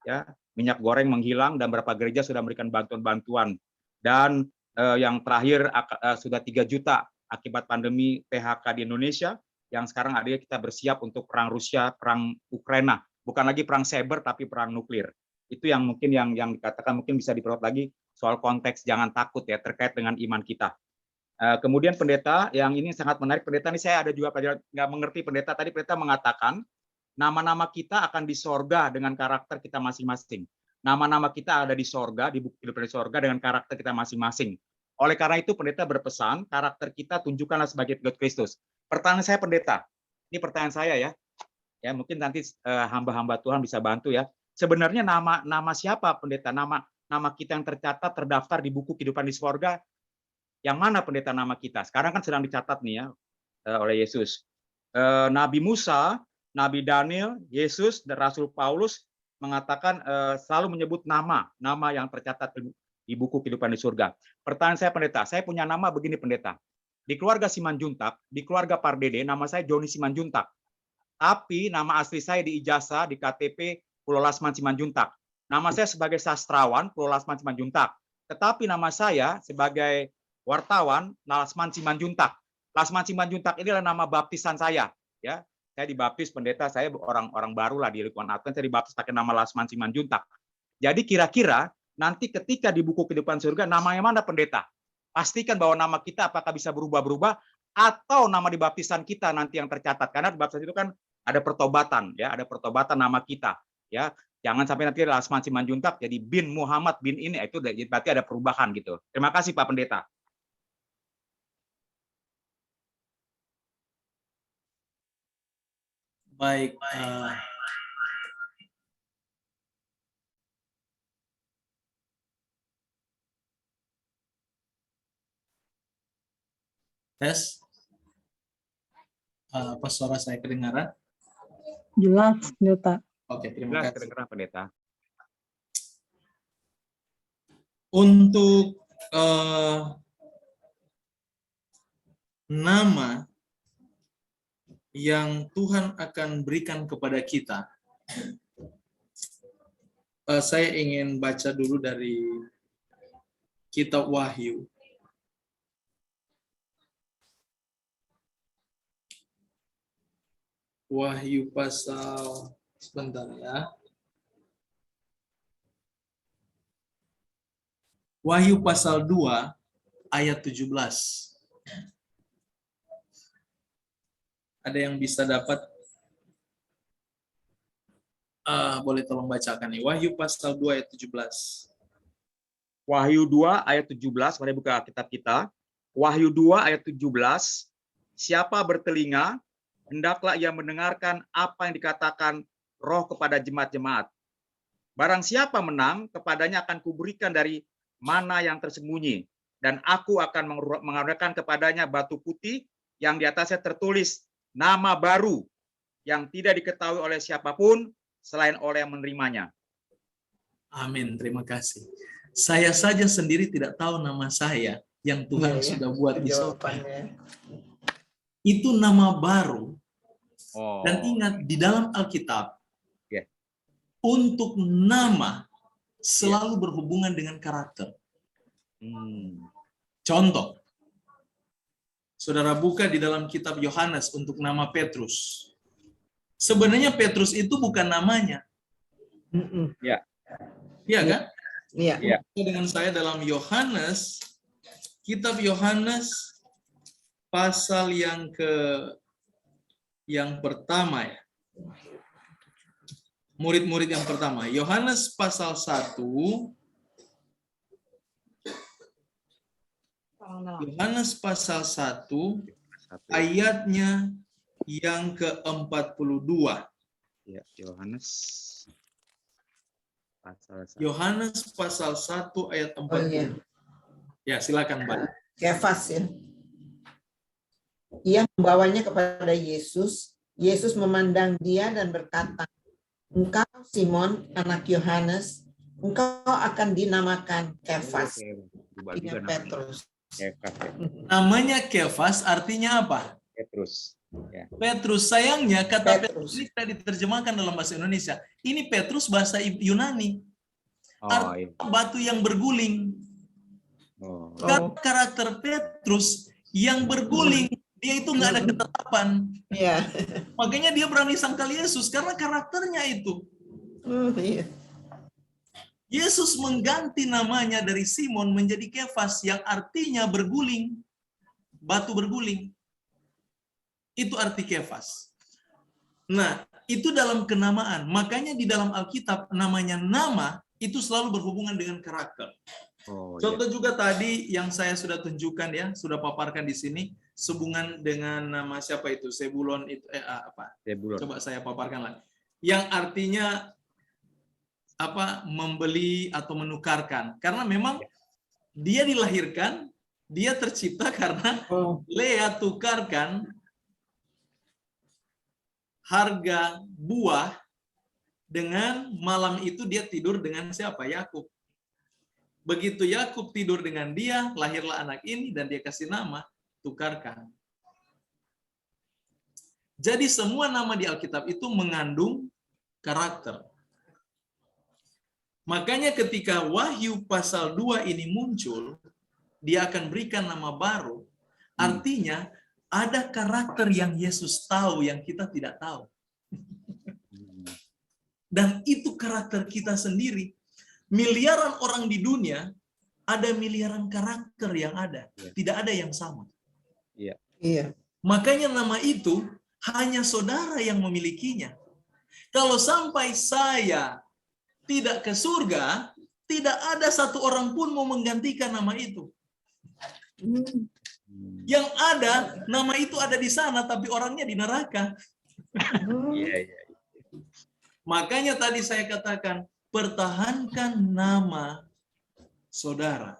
ya. Minyak goreng menghilang dan beberapa gereja sudah memberikan bantuan-bantuan. Dan yang terakhir sudah 3 juta akibat pandemi PHK di Indonesia, yang sekarang ada kita bersiap untuk perang Rusia, perang Ukraina, bukan lagi perang cyber tapi perang nuklir. Itu yang mungkin yang dikatakan mungkin bisa diperluas lagi soal konteks jangan takut ya terkait dengan iman kita. Kemudian Pendeta, yang ini sangat menarik Pendeta, ini saya ada juga pelajaran nggak mengerti Pendeta, tadi Pendeta mengatakan nama-nama kita akan di sorga dengan karakter kita masing-masing. Nama-nama kita ada di sorga, di buku hidup di sorga dengan karakter kita masing-masing. Oleh karena itu Pendeta berpesan, karakter kita tunjukkanlah sebagai pengikut Kristus. Pertanyaan saya Pendeta, ini pertanyaan saya ya. Ya mungkin nanti hamba-hamba Tuhan bisa bantu ya. Sebenarnya nama siapa Pendeta? Nama kita yang tercatat terdaftar di buku kehidupan di sorga. Yang mana Pendeta nama kita? Sekarang kan sedang dicatat nih ya oleh Yesus. Nabi Musa, Nabi Daniel, Yesus dan Rasul Paulus mengatakan selalu menyebut nama yang tercatat di buku kehidupan di surga. Pertanyaan saya Pendeta, saya punya nama begini Pendeta. Di keluarga Simanjuntak, di keluarga Pardede, nama saya Joni Simanjuntak. Tapi nama asli saya di ijazah di KTP Pulau Lasman Simanjuntak. Nama saya sebagai sastrawan Pulau Lasman Simanjuntak. Tetapi nama saya sebagai wartawan Lasman Simanjuntak. Lasman Simanjuntak ini adalah nama baptisan saya. Ya, saya dibaptis pendeta, saya orang baru lah di lingkungan Advent, saya dibaptis pakai nama Lasman Simanjuntak. Jadi kira-kira nanti ketika di buku kehidupan surga namanya mana pendeta? Pastikan bahwa nama kita apakah bisa berubah-berubah atau nama di baptisan kita nanti yang tercatat, karena di baptisan itu kan ada pertobatan, ya, ada pertobatan nama kita, ya. Jangan sampai nanti Lasman Simanjuntak jadi bin Muhammad bin ini, itu berarti ada perubahan gitu. Terima kasih Pak Pendeta. Baik, tes. Apa suara saya kedengaran? Jelas, Pendeta. Oke, terima Jelas kasih. kedengaran Pendeta. Untuk nama yang Tuhan akan berikan kepada kita, saya ingin baca dulu dari kitab Wahyu. Wahyu pasal, sebentar ya. Wahyu pasal 2 ayat 17. Ada yang bisa dapat? Boleh tolong bacakan nih. Wahyu pasal 2 ayat 17. Wahyu 2 ayat 17, mari buka kitab kita. Wahyu 2 ayat 17, siapa bertelinga, hendaklah ia mendengarkan apa yang dikatakan Roh kepada jemaat-jemaat. Barang siapa menang, kepadanya akan kuberikan dari mana yang tersembunyi, dan aku akan mengaruniakan kepadanya batu putih yang di atasnya tertulis nama baru yang tidak diketahui oleh siapapun selain oleh yang menerimanya. Amin, terima kasih. Saya saja sendiri tidak tahu nama saya yang Tuhan sudah buat di sorga. Itu nama baru. Dan ingat, di dalam Alkitab, untuk nama selalu berhubungan dengan karakter. Contoh, saudara buka di dalam kitab Yohanes untuk nama Petrus. Sebenarnya Petrus itu bukan namanya. Ya. Iya kan? Iya. Dengan saya dalam Yohanes, kitab Yohanes pasal yang pertama ya. Murid-murid yang pertama. Yohanes pasal 1. Yohanes pasal 1 ayatnya yang ke-42. Ya, Yohanes pasal 1 ayat 40. Ya, silakan, Pak. Kefas ya. Ia membawanya kepada Yesus. Yesus memandang dia dan berkata, "Engkau Simon, anak Yohanes, engkau akan dinamakan Kefas." Artinya Petrus. Namanya Kefas artinya apa? Petrus. Ya. Petrus. Sayangnya kata Petrus. Petrus ini tidak diterjemahkan dalam bahasa Indonesia. Ini Petrus bahasa Yunani. Artinya batu yang berguling. Karakter Petrus yang berguling, dia itu nggak ada ketetapan. Iya. Makanya dia berani sangkal Yesus karena karakternya itu. Iya. Yesus mengganti namanya dari Simon menjadi Kefas yang artinya berguling, batu berguling. Itu arti Kefas. Nah, itu dalam kenamaan. Makanya di dalam Alkitab namanya nama itu selalu berhubungan dengan karakter. Contoh juga tadi yang saya sudah tunjukkan ya, sudah paparkan di sini, sehubungan dengan nama siapa itu? Sebulon itu apa? Sebulon. Coba saya paparkan lagi. Yang artinya apa? Membeli atau menukarkan. Karena memang dia dilahirkan, dia tercipta karena Lea tukarkan harga buah dengan malam itu dia tidur dengan siapa? Yakub. Begitu Yakub tidur dengan dia, lahirlah anak ini dan dia kasih nama, tukarkan. Jadi semua nama di Alkitab itu mengandung karakter. Makanya ketika Wahyu pasal 2 ini muncul, dia akan berikan nama baru. Artinya ada karakter yang Yesus tahu yang kita tidak tahu. Dan itu karakter kita sendiri. Miliaran orang di dunia, ada miliaran karakter yang ada. Tidak ada yang sama. Iya. Makanya nama itu hanya saudara yang memilikinya. Kalau sampai saya tidak ke surga, tidak ada satu orang pun mau menggantikan nama itu. Yang ada, nama itu ada di sana, tapi orangnya di neraka. Makanya tadi saya katakan, pertahankan nama saudara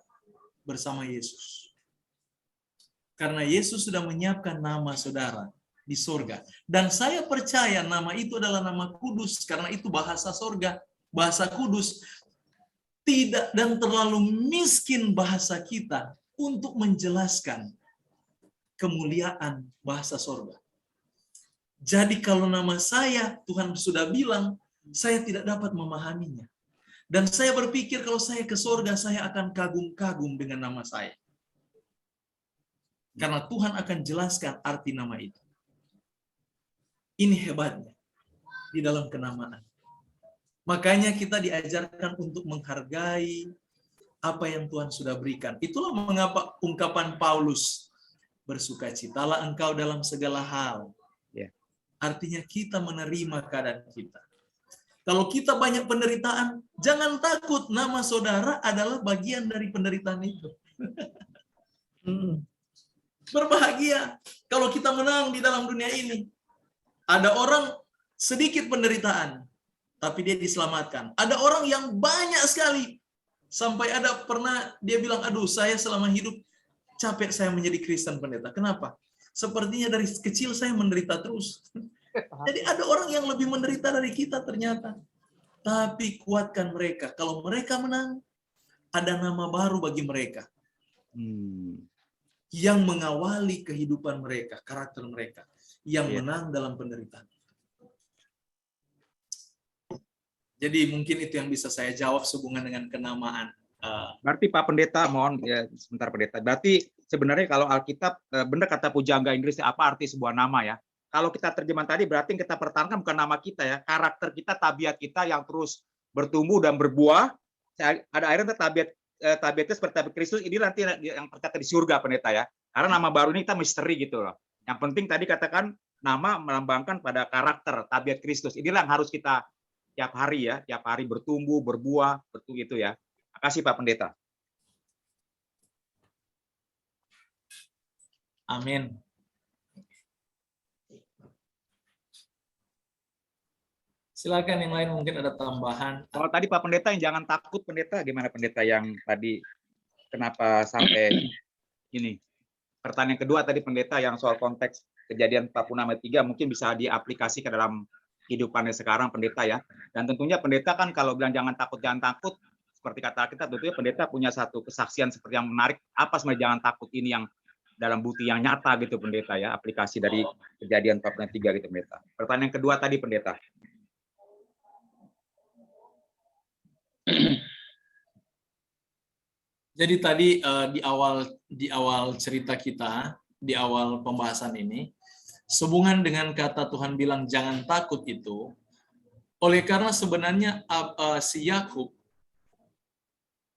bersama Yesus. Karena Yesus sudah menyiapkan nama saudara di surga. Dan saya percaya nama itu adalah nama kudus, karena itu bahasa surga, bahasa kudus. Tidak dan terlalu miskin bahasa kita untuk menjelaskan kemuliaan bahasa surga. Jadi kalau nama saya, Tuhan sudah bilang, saya tidak dapat memahaminya. Dan saya berpikir kalau saya ke surga, saya akan kagum-kagum dengan nama saya. Karena Tuhan akan jelaskan arti nama itu. Ini hebatnya di dalam kenamaan. Makanya kita diajarkan untuk menghargai apa yang Tuhan sudah berikan. Itulah mengapa ungkapan Paulus, bersukacitalah engkau dalam segala hal. Artinya kita menerima keadaan kita. Kalau kita banyak penderitaan, jangan takut, nama saudara adalah bagian dari penderitaan itu. Berbahagia kalau kita menang di dalam dunia ini. Ada orang sedikit penderitaan, tapi dia diselamatkan. Ada orang yang banyak sekali, sampai ada pernah dia bilang, aduh saya selama hidup capek saya menjadi Kristen pendeta. Kenapa? Sepertinya dari kecil saya menderita terus. Jadi ada orang yang lebih menderita dari kita ternyata. Tapi kuatkan mereka. Kalau mereka menang, ada nama baru bagi mereka. Yang mengawali kehidupan mereka, karakter mereka. Yang menang dalam penderitaan. Jadi mungkin itu yang bisa saya jawab sehubungan dengan kenamaan. Berarti Pak Pendeta, mohon ya sebentar Pendeta. Berarti sebenarnya kalau Alkitab, benar kata pujangga Inggris, apa arti sebuah nama ya? Kalau kita terjemahan tadi berarti yang kita pertahankan bukan nama kita ya, karakter kita, tabiat kita yang terus bertumbuh dan berbuah. Ada akhirnya tabiatnya seperti tabiat Kristus, ini nanti yang tercatat di surga Pendeta ya. Karena nama baru ini kita misteri gitu loh. Yang penting tadi katakan nama melambangkan pada karakter, tabiat Kristus. Inilah yang harus kita tiap hari ya, tiap hari bertumbuh, berbuah, betul gitu ya. Terima kasih Pak Pendeta. Amin. Silakan yang lain mungkin ada tambahan. Kalau tadi Pak Pendeta yang jangan takut Pendeta, gimana Pendeta yang tadi kenapa sampai ini? Pertanyaan kedua tadi Pendeta yang soal konteks kejadian 46 ayat 3 mungkin bisa diaplikasi ke dalam kehidupannya sekarang Pendeta ya. Dan tentunya Pendeta kan kalau bilang jangan takut, seperti kata kita tentunya Pendeta punya satu kesaksian seperti yang menarik. Apa sebenarnya jangan takut ini yang dalam bukti yang nyata gitu Pendeta ya, aplikasi dari kejadian 43 gitu Pendeta. Pertanyaan kedua tadi Pendeta. Jadi tadi di awal cerita kita, di awal pembahasan ini, sehubungan dengan kata Tuhan bilang jangan takut itu, oleh karena sebenarnya si Yakub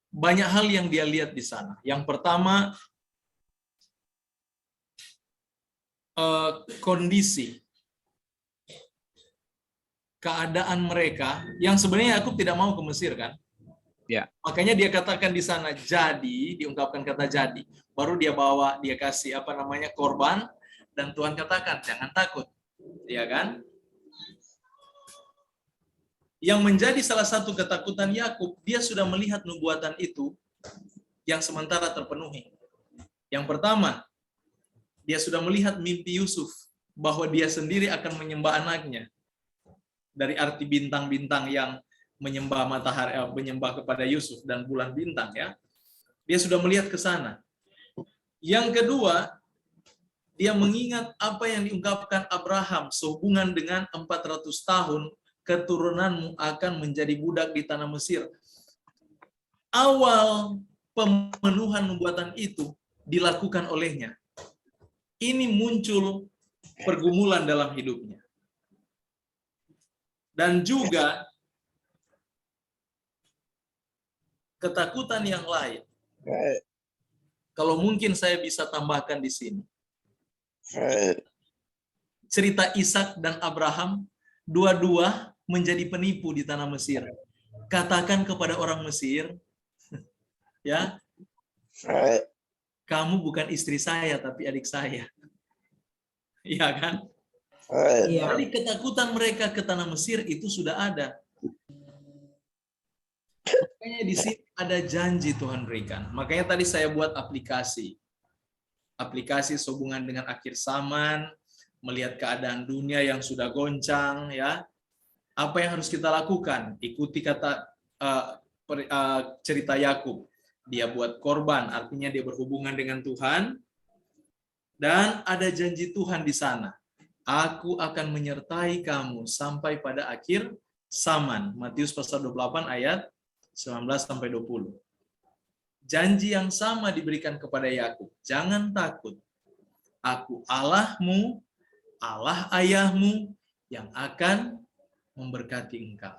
banyak hal yang dia lihat di sana. Yang pertama, kondisi, keadaan mereka, yang sebenarnya Yakub tidak mau ke Mesir kan? Ya. Makanya dia katakan di sana jadi, diungkapkan kata jadi. Baru dia bawa, dia kasih korban, dan Tuhan katakan jangan takut, ya kan? Yang menjadi salah satu ketakutan Yakub, dia sudah melihat nubuatan itu yang sementara terpenuhi. Yang pertama, dia sudah melihat mimpi Yusuf bahwa dia sendiri akan menyembah anaknya. Dari arti bintang-bintang yang menyembah matahari, menyembah kepada Yusuf dan bulan bintang ya. Dia sudah melihat ke sana. Yang kedua, Dia mengingat apa yang diungkapkan Abraham sehubungan dengan 400 tahun keturunanmu akan menjadi budak di tanah Mesir. Awal pemenuhan nubuatan itu dilakukan olehnya. Ini muncul pergumulan dalam hidupnya. Dan juga ketakutan yang lain. Kalau mungkin saya bisa tambahkan di sini. Cerita Ishak dan Abraham, dua-dua menjadi penipu di tanah Mesir. Katakan kepada orang Mesir, ya, kamu bukan istri saya, tapi adik saya. Iya kan? Iya. Jadi ketakutan mereka ke tanah Mesir itu sudah ada. Makanya di sini ada janji Tuhan berikan. Makanya tadi saya buat aplikasi. Aplikasi sehubungan dengan akhir zaman, melihat keadaan dunia yang sudah goncang, ya. Apa yang harus kita lakukan? Ikuti kata cerita Yakub. Dia buat korban, artinya dia berhubungan dengan Tuhan. Dan ada janji Tuhan di sana. Aku akan menyertai kamu sampai pada akhir zaman. Matius pasal 28 ayat 19-20. Janji yang sama diberikan kepada Yakub. Jangan takut. Aku Allahmu, Allah ayahmu yang akan memberkati engkau.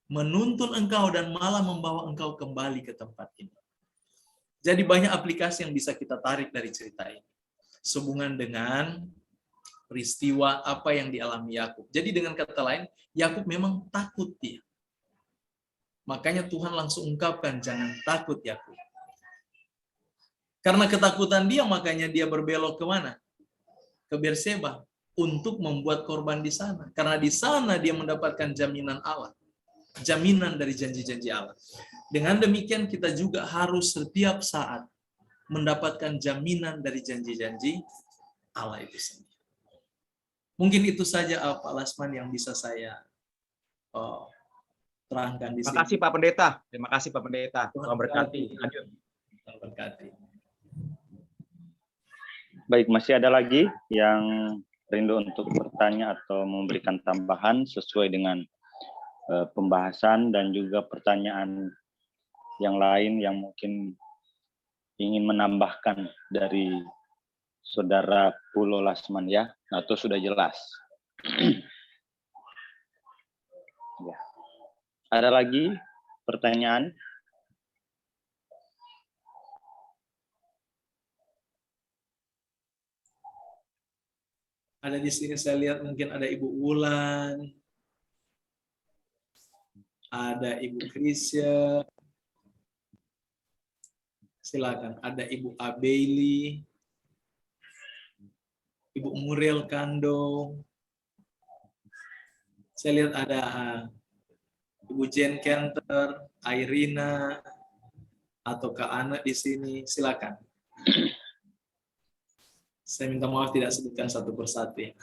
Menuntun engkau dan malah membawa engkau kembali ke tempat ini. Jadi banyak aplikasi yang bisa kita tarik dari cerita ini. Sehubungan dengan peristiwa apa yang dialami Yakub. Jadi dengan kata lain, Yakub memang takut dia. Makanya Tuhan langsung ungkapkan, jangan takut Yakub. Karena ketakutan dia, makanya dia berbelok kemana? Ke Berseba untuk membuat korban di sana. Karena di sana dia mendapatkan jaminan Allah. Jaminan dari janji-janji Allah. Dengan demikian kita juga harus setiap saat mendapatkan jaminan dari janji-janji Allah itu sendiri. Mungkin itu saja Pak Lasman yang bisa saya terangkan di sini. Terima kasih Pak Pendeta. Terima kasih Pak Pendeta. Tuhan berkati. Lanjut. Tuhan berkati. Baik, masih ada lagi yang rindu untuk bertanya atau memberikan tambahan sesuai dengan pembahasan dan juga pertanyaan yang lain yang mungkin ingin menambahkan dari Saudara Pulo Lasman ya, atau sudah jelas? Ya. Ada lagi pertanyaan? Ada di sini saya lihat mungkin ada Ibu Wulan, ada Ibu Krisya, silakan. Ada Ibu Abeili, Ibu Muriel Kando. Saya lihat ada Ibu Jen Kenter, Irina, atau Kak Ana di sini. Silakan. Saya minta maaf tidak sebutkan satu persatu.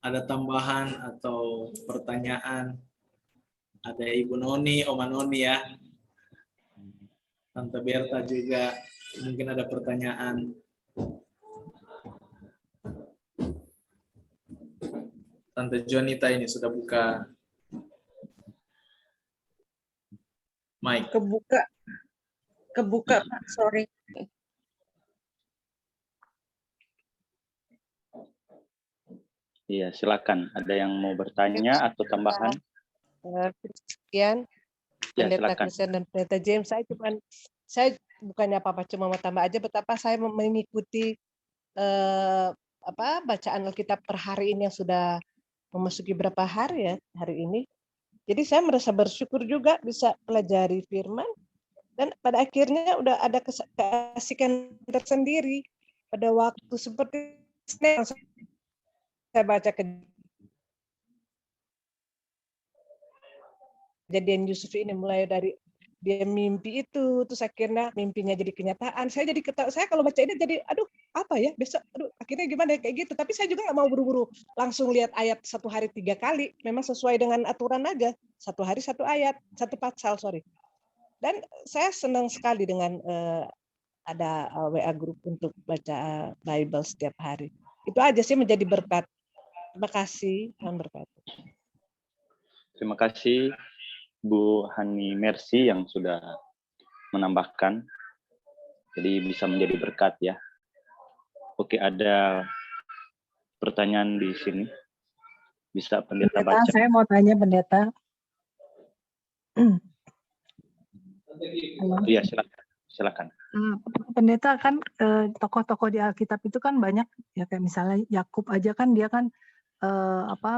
Ada tambahan atau pertanyaan? Ada Ibu Noni, Oma Noni ya. Tante Berta juga mungkin ada pertanyaan. Tante Jonita ini sudah buka mic. Kebuka Pak, sorry. Iya, silakan. Ada yang mau bertanya atau tambahan? Christian, Ya, Pendeta silakan. Christian dan Pendeta James, saya bukannya apa-apa, cuma mau tambah aja betapa saya mengikuti bacaan Alkitab per hari ini yang sudah memasuki berapa hari ya hari ini. Jadi saya merasa bersyukur juga bisa pelajari firman dan pada akhirnya udah ada keasikan tersendiri pada waktu seperti yang saya baca kejadian Yusuf ini, mulai dari dia mimpi itu, terus akhirnya mimpinya jadi kenyataan. Saya jadi saya kalau baca ini jadi aduh apa ya besok, aduh akhirnya gimana kayak gitu. Tapi saya juga nggak mau buru-buru langsung lihat ayat 1 hari 3 kali. Memang sesuai dengan aturan aja. 1 hari 1 ayat, 1 pasal, sorry. Dan saya senang sekali dengan ada WA group untuk baca Bible setiap hari. Itu aja sih menjadi berkat. Terima kasih, Tuhan berkati. Terima kasih Bu Hani Mercy yang sudah menambahkan. Jadi bisa menjadi berkat ya. Oke, ada pertanyaan di sini. Bisa pendeta Pendeta, baca. saya mau tanya pendeta. Halo. Iya, silakan. Pendeta kan tokoh-tokoh di Alkitab itu kan banyak ya, kayak misalnya Yakub aja kan dia kan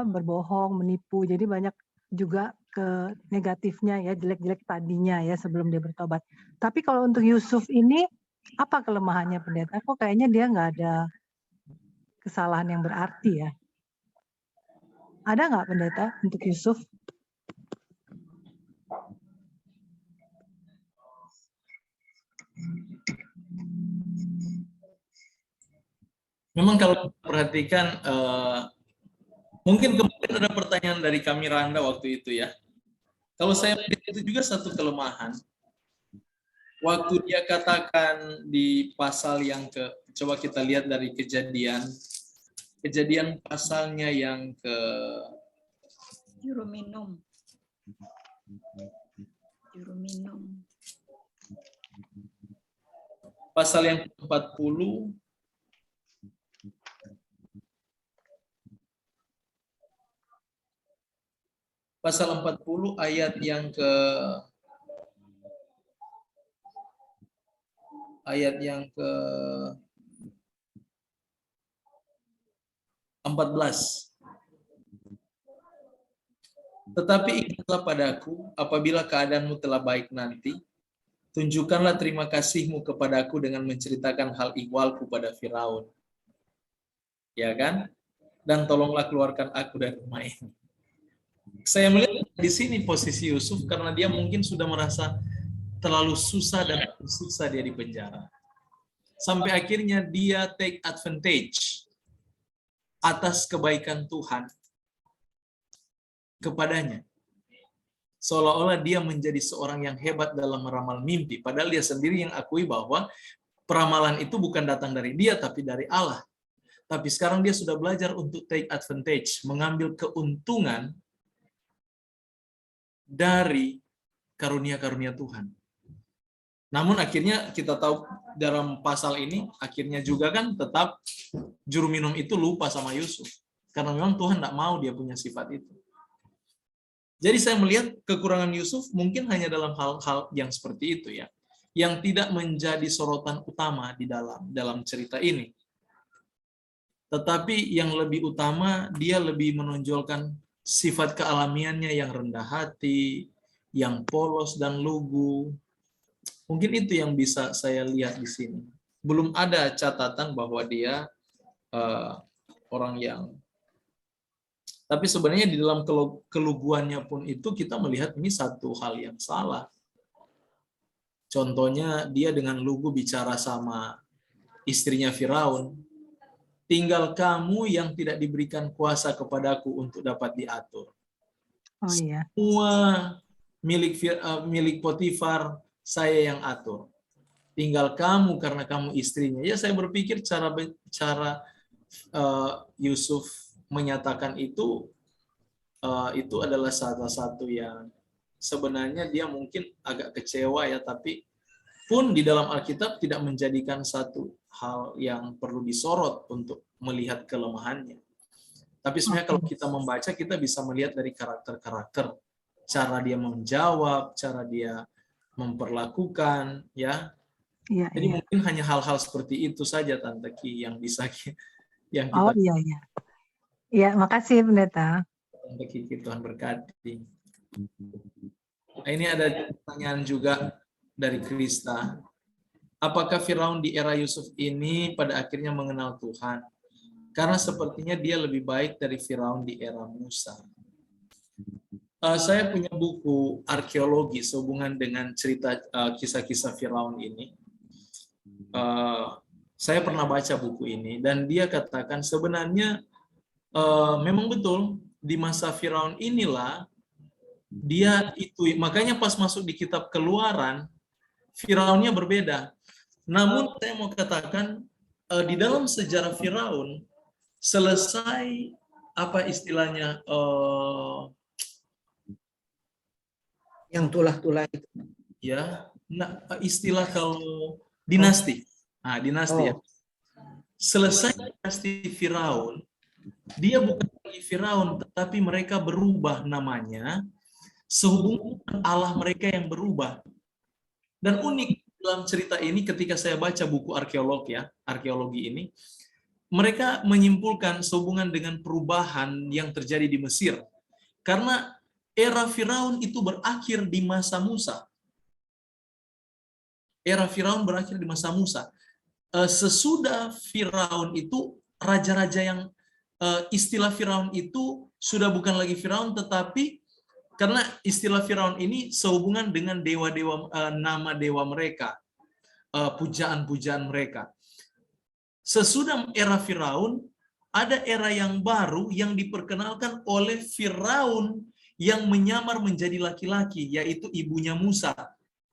berbohong, menipu. Jadi banyak juga ke negatifnya ya, jelek-jelek tadinya ya sebelum dia bertobat. Tapi kalau untuk Yusuf ini apa kelemahannya pendeta? Kok kayaknya dia nggak ada kesalahan yang berarti ya? Ada nggak pendeta untuk Yusuf? Memang kalau perhatikan, mungkin kemarin ada pertanyaan dari kami Randa waktu itu ya. Kalau saya melihat itu juga satu kelemahan. Waktu dia katakan di pasal yang coba kita lihat dari kejadian pasalnya yang ke Juru minum. pasal yang ke-40, pasal 40 ayat yang ke 14. Tetapi ingatlah padaku apabila keadaanmu telah baik nanti, tunjukkanlah terima kasihmu kepadaku dengan menceritakan hal ihwalku pada Firaun. Ya kan? Dan tolonglah keluarkan aku dari rumah ini. Saya melihat di sini posisi Yusuf karena dia mungkin sudah merasa terlalu susah dan tersiksa dia di penjara. Sampai akhirnya dia take advantage atas kebaikan Tuhan kepadanya. Seolah-olah dia menjadi seorang yang hebat dalam meramal mimpi. Padahal dia sendiri yang akui bahwa peramalan itu bukan datang dari dia, tapi dari Allah. Tapi sekarang dia sudah belajar untuk take advantage, mengambil keuntungan dari karunia-karunia Tuhan. Namun akhirnya kita tahu dalam pasal ini, akhirnya juga kan tetap juru minum itu lupa sama Yusuf. Karena memang Tuhan tidak mau dia punya sifat itu. Jadi saya melihat kekurangan Yusuf mungkin hanya dalam hal-hal yang seperti itu ya, yang tidak menjadi sorotan utama di dalam cerita ini. Tetapi yang lebih utama, dia lebih menonjolkan sifat kealamiannya yang rendah hati, yang polos dan lugu. Mungkin itu yang bisa saya lihat di sini. Belum ada catatan bahwa dia orang yang... Tapi sebenarnya di dalam keluguannya pun itu kita melihat ini satu hal yang salah. Contohnya dia dengan lugu bicara sama istrinya Firaun. Tinggal kamu yang tidak diberikan kuasa kepadaku untuk dapat diatur. Oh iya. Semua milik Potifar saya yang atur. Tinggal kamu karena kamu istrinya. Ya saya berpikir cara Yusuf menyatakan itu adalah salah satu yang sebenarnya dia mungkin agak kecewa ya, tapi pun di dalam Alkitab tidak menjadikan satu hal yang perlu disorot untuk melihat kelemahannya. Tapi sebenarnya kalau kita membaca, kita bisa melihat dari karakter-karakter, cara dia menjawab, cara dia memperlakukan, ya. Iya, jadi iya. mungkin hanya hal-hal seperti itu saja Tante Ki yang bisa yang kita. Oh iya, iya. Iya, makasih pendeta. Tante Ki, Tuhan berkati. Nah, ini ada pertanyaan juga dari Krista. Apakah Firaun di era Yusuf ini pada akhirnya mengenal Tuhan? Karena sepertinya dia lebih baik dari Firaun di era Musa. Saya punya buku arkeologi sehubungan dengan cerita kisah-kisah Firaun ini. Saya pernah baca buku ini dan dia katakan sebenarnya memang betul di masa Firaun inilah dia itu, makanya pas masuk di kitab Keluaran Firaunnya berbeda. Namun saya mau katakan di dalam sejarah Firaun selesai apa istilahnya Yang tulah-tulah itu. ya, nah, istilah kalau dinasti. Nah, dinasti ya. Selesai dinasti Firaun, dia bukan lagi Firaun, tetapi mereka berubah namanya sehubungan Allah mereka yang berubah. Dan unik dalam cerita ini ketika saya baca buku arkeologi ini, mereka menyimpulkan sehubungan dengan perubahan yang terjadi di Mesir. Karena era Firaun itu berakhir di masa Musa. Era Firaun berakhir di masa Musa. Sesudah Firaun itu, raja-raja yang istilah Firaun itu sudah bukan lagi Firaun, tetapi karena istilah Firaun ini sehubungan dengan dewa-dewa, nama dewa mereka, pujaan-pujaan mereka. Sesudah era Firaun, ada era yang baru yang diperkenalkan oleh Firaun yang menyamar menjadi laki-laki, yaitu ibunya Musa,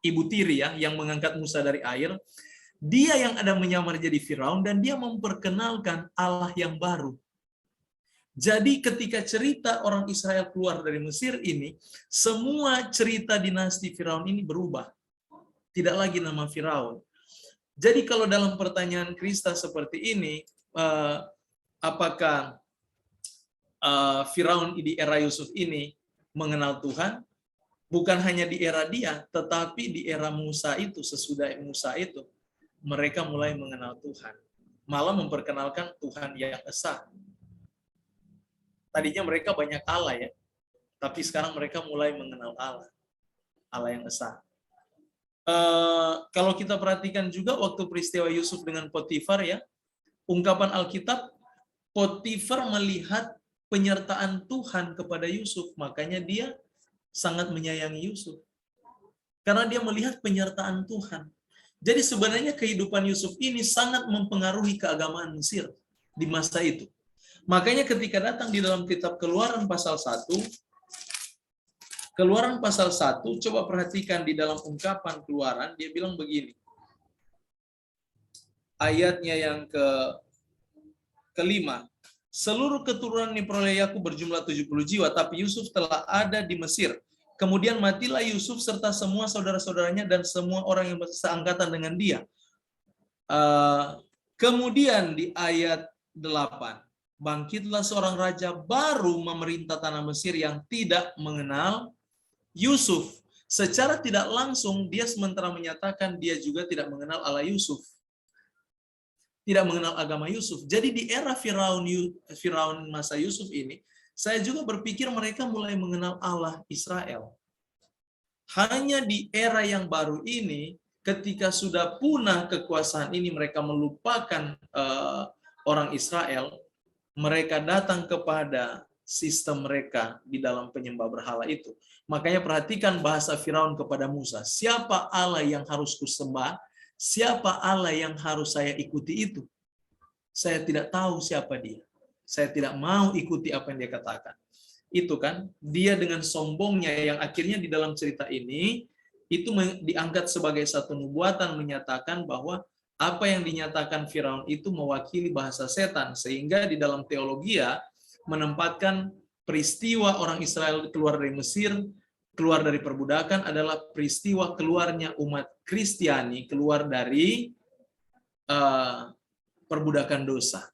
ibu tiri ya, yang mengangkat Musa dari air. Dia yang ada menyamar jadi Firaun dan dia memperkenalkan Allah yang baru. Jadi ketika cerita orang Israel keluar dari Mesir ini, semua cerita dinasti Firaun ini berubah. Tidak lagi nama Firaun. Jadi kalau dalam pertanyaan Krista seperti ini, apakah Firaun di era Yusuf ini mengenal Tuhan? Bukan hanya di era dia, tetapi di era Musa itu, sesudah Musa itu, mereka mulai mengenal Tuhan. Malah memperkenalkan Tuhan yang esa. Tadinya mereka banyak Allah ya, tapi sekarang mereka mulai mengenal Allah. Allah yang esa. Kalau kita perhatikan juga waktu peristiwa Yusuf dengan Potifar ya, ungkapan Alkitab, Potifar melihat penyertaan Tuhan kepada Yusuf, makanya dia sangat menyayangi Yusuf. Karena dia melihat penyertaan Tuhan. Jadi sebenarnya kehidupan Yusuf ini sangat mempengaruhi keagamaan Mesir di masa itu. Makanya ketika datang di dalam kitab Keluaran pasal 1, Keluaran pasal 1, coba perhatikan di dalam ungkapan Keluaran, dia bilang begini. Ayatnya yang kelima. Seluruh keturunan diperoleh Yakub berjumlah 70 jiwa, tapi Yusuf telah ada di Mesir. Kemudian matilah Yusuf serta semua saudara-saudaranya dan semua orang yang seangkatan dengan dia. Kemudian di ayat 8, bangkitlah seorang raja baru memerintah tanah Mesir yang tidak mengenal Yusuf. Secara tidak langsung dia sementara menyatakan dia juga tidak mengenal Allah Yusuf. Tidak mengenal agama Yusuf. Jadi di era Firaun masa Yusuf ini, saya juga berpikir mereka mulai mengenal Allah Israel. Hanya di era yang baru ini, ketika sudah punah kekuasaan ini, mereka melupakan orang Israel, mereka datang kepada sistem mereka di dalam penyembah berhala itu. Makanya perhatikan bahasa Firaun kepada Musa. Siapa Allah yang harus kusembah? Siapa Allah yang harus saya ikuti itu? Saya tidak tahu siapa dia. Saya tidak mau ikuti apa yang dia katakan. Itu kan, dia dengan sombongnya yang akhirnya di dalam cerita ini, itu diangkat sebagai satu nubuatan menyatakan bahwa apa yang dinyatakan Firaun itu mewakili bahasa setan. Sehingga di dalam teologia menempatkan peristiwa orang Israel keluar dari Mesir, keluar dari perbudakan adalah peristiwa keluarnya umat Kristiani, keluar dari perbudakan dosa.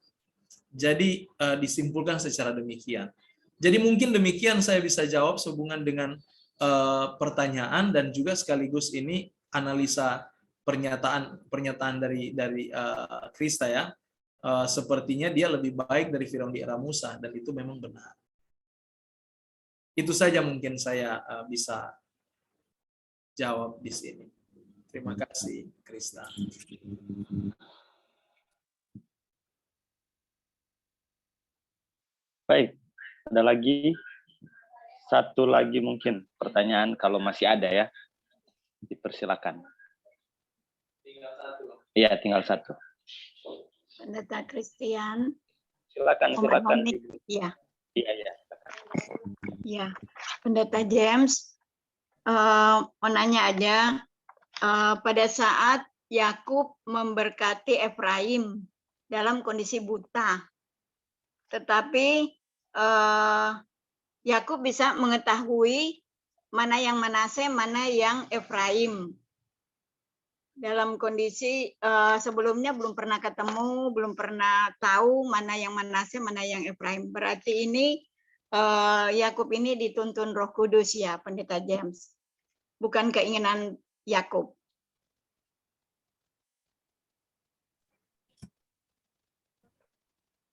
Jadi disimpulkan secara demikian. Jadi mungkin demikian saya bisa jawab sehubungan dengan pertanyaan dan juga sekaligus ini analisa pernyataan dari Krista ya. Sepertinya dia lebih baik dari Firaun di era Musa dan itu memang benar. Itu saja mungkin saya bisa jawab di sini. Terima kasih Krista. Baik, ada lagi satu lagi mungkin pertanyaan kalau masih ada ya, dipersilakan. Tinggal satu. Iya, tinggal satu. Pendeta Christian. Silakan, Om silakan. Anoni. Iya. Iya. Ya, Pendeta James, mau nanya aja, pada saat Yakub memberkati Efraim dalam kondisi buta, tetapi Yakub bisa mengetahui mana yang Manase, mana yang Efraim. Dalam kondisi sebelumnya belum pernah ketemu, belum pernah tahu mana yang Manase, mana yang Efraim. Berarti ini Yakub ini dituntun Roh Kudus ya, Pendeta James. Bukan keinginan Yakub.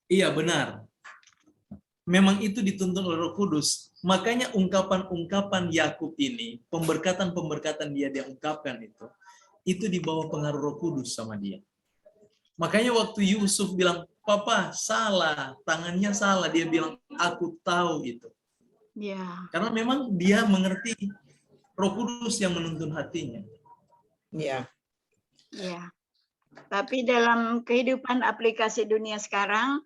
Iya, benar. Memang itu dituntun oleh Roh Kudus. Makanya ungkapan-ungkapan Yakub ini, pemberkatan-pemberkatan dia ungkapkan itu di bawah pengaruh Roh Kudus sama dia. Makanya waktu Yusuf bilang, "Papa, salah, tangannya salah." Dia bilang, "Aku tahu itu." Ya. Karena memang dia mengerti Roh Kudus yang menuntun hatinya. Ya. Ya. Tapi dalam kehidupan aplikasi dunia sekarang,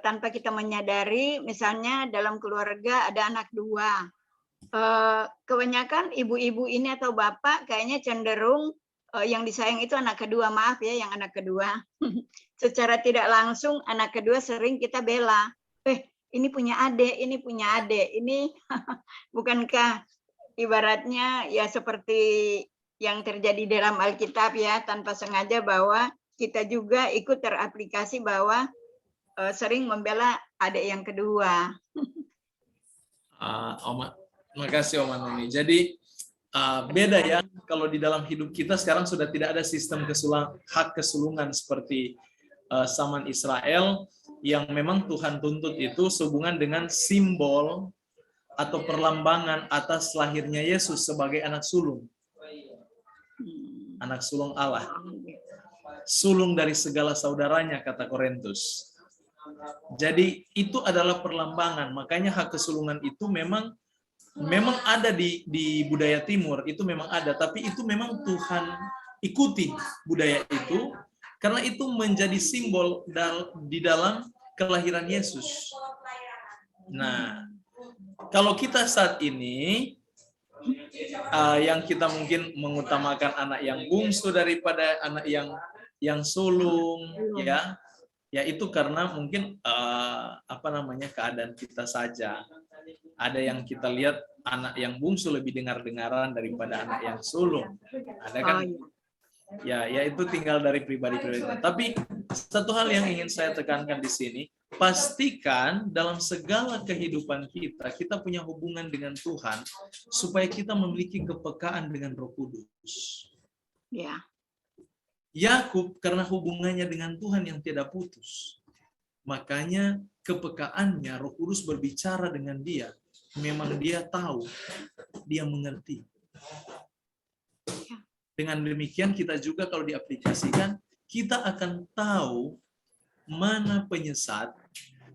tanpa kita menyadari, misalnya dalam keluarga ada anak 2. Kebanyakan ibu-ibu ini atau bapak kayaknya cenderung yang disayang itu anak kedua, maaf ya yang anak kedua. Secara tidak langsung anak kedua sering kita bela. Ini punya adik, ini punya adik. Ini bukankah ibaratnya ya seperti yang terjadi dalam Alkitab ya, tanpa sengaja bahwa kita juga ikut teraplikasi bahwa sering membela adik yang kedua. Terima kasih Om Anoni. Jadi beda ya, kalau di dalam hidup kita sekarang sudah tidak ada sistem hak kesulungan seperti zaman Israel yang memang Tuhan tuntut itu sehubungan dengan simbol atau perlambangan atas lahirnya Yesus sebagai anak sulung. Anak sulung Allah. Sulung dari segala saudaranya, kata Korintus. Jadi itu adalah perlambangan, makanya hak kesulungan itu memang ada di budaya timur, itu memang ada, tapi itu memang Tuhan ikuti budaya itu karena itu menjadi simbol di dalam kelahiran Yesus. Nah, kalau kita saat ini yang kita mungkin mengutamakan anak yang bungsu daripada anak yang sulung, ya itu karena mungkin keadaan kita saja. Ada yang kita lihat anak yang bungsu lebih dengar-dengaran daripada anak yang sulung. Ada kan? Ya itu tinggal dari pribadi-pribadi. Tapi satu hal yang ingin saya tekankan di sini, pastikan dalam segala kehidupan kita punya hubungan dengan Tuhan supaya kita memiliki kepekaan dengan Roh Kudus. Ya. Yakub karena hubungannya dengan Tuhan yang tidak putus. Makanya kepekaannya Roh Kudus berbicara dengan dia. Memang dia tahu, dia mengerti. Dengan demikian kita juga kalau diaplikasikan, kita akan tahu mana penyesat,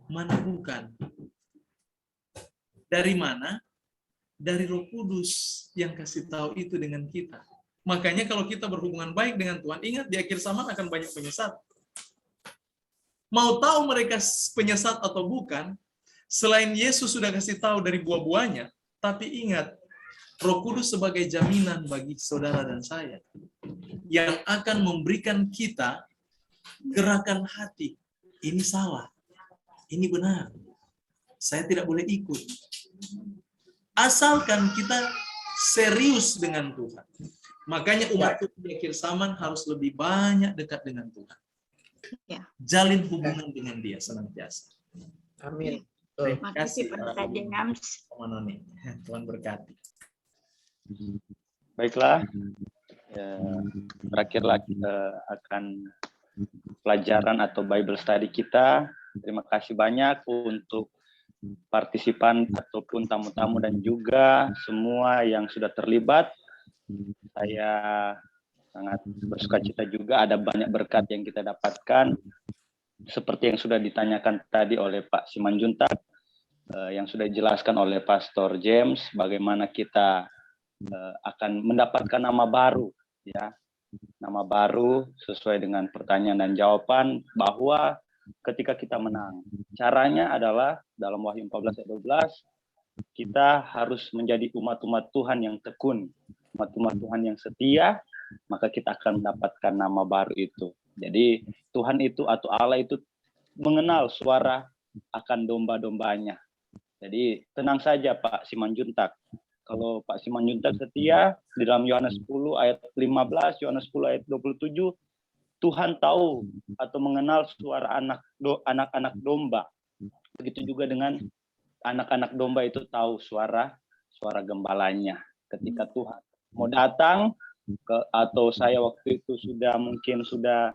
mana bukan. Dari mana? Dari Roh Kudus yang kasih tahu itu dengan kita. Makanya kalau kita berhubungan baik dengan Tuhan, ingat di akhir zaman akan banyak penyesat. Mau tahu mereka penyesat atau bukan, selain Yesus sudah kasih tahu dari buah-buahnya, tapi ingat, Roh Kudus sebagai jaminan bagi saudara dan saya, yang akan memberikan kita gerakan hati. Ini salah, ini benar, saya tidak boleh ikut. Asalkan kita serius dengan Tuhan. Makanya umat Tuhan di akhir zaman harus lebih banyak dekat dengan Tuhan. Jalin hubungan dengan dia senantiasa. Amin. Terima kasih Pendeta James. Tuhan berkati. Baiklah, terakhirlah kita akan pelajaran atau Bible study kita. Terima kasih banyak untuk partisipan ataupun tamu-tamu dan juga semua yang sudah terlibat. Saya sangat bersukacita juga ada banyak berkat yang kita dapatkan. Seperti yang sudah ditanyakan tadi oleh Pak Simanjuntak, yang sudah dijelaskan oleh Pastor James, bagaimana kita akan mendapatkan nama baru, ya, nama baru sesuai dengan pertanyaan dan jawaban, bahwa ketika kita menang, caranya adalah dalam Wahyu 14 ayat 12, kita harus menjadi umat-umat Tuhan yang tekun, umat-umat Tuhan yang setia, maka kita akan mendapatkan nama baru itu. Jadi Tuhan itu atau Allah itu mengenal suara akan domba-dombanya. Jadi tenang saja Pak Simanjuntak. Kalau Pak Simanjuntak setia, di dalam Yohanes 10 ayat 15, Yohanes 10 ayat 27, Tuhan tahu atau mengenal suara anak-anak domba. Begitu juga dengan anak-anak domba itu tahu suara gembalanya. Ketika Tuhan mau datang, atau saya waktu itu mungkin sudah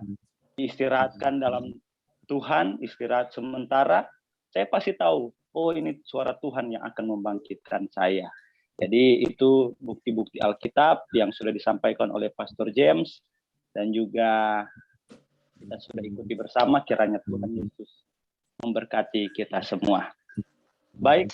diistirahatkan dalam Tuhan, istirahat sementara, saya pasti tahu, oh ini suara Tuhan yang akan membangkitkan saya. Jadi itu bukti-bukti Alkitab yang sudah disampaikan oleh Pastor James, dan juga kita sudah ikuti bersama, kiranya Tuhan Yesus memberkati kita semua. Baik,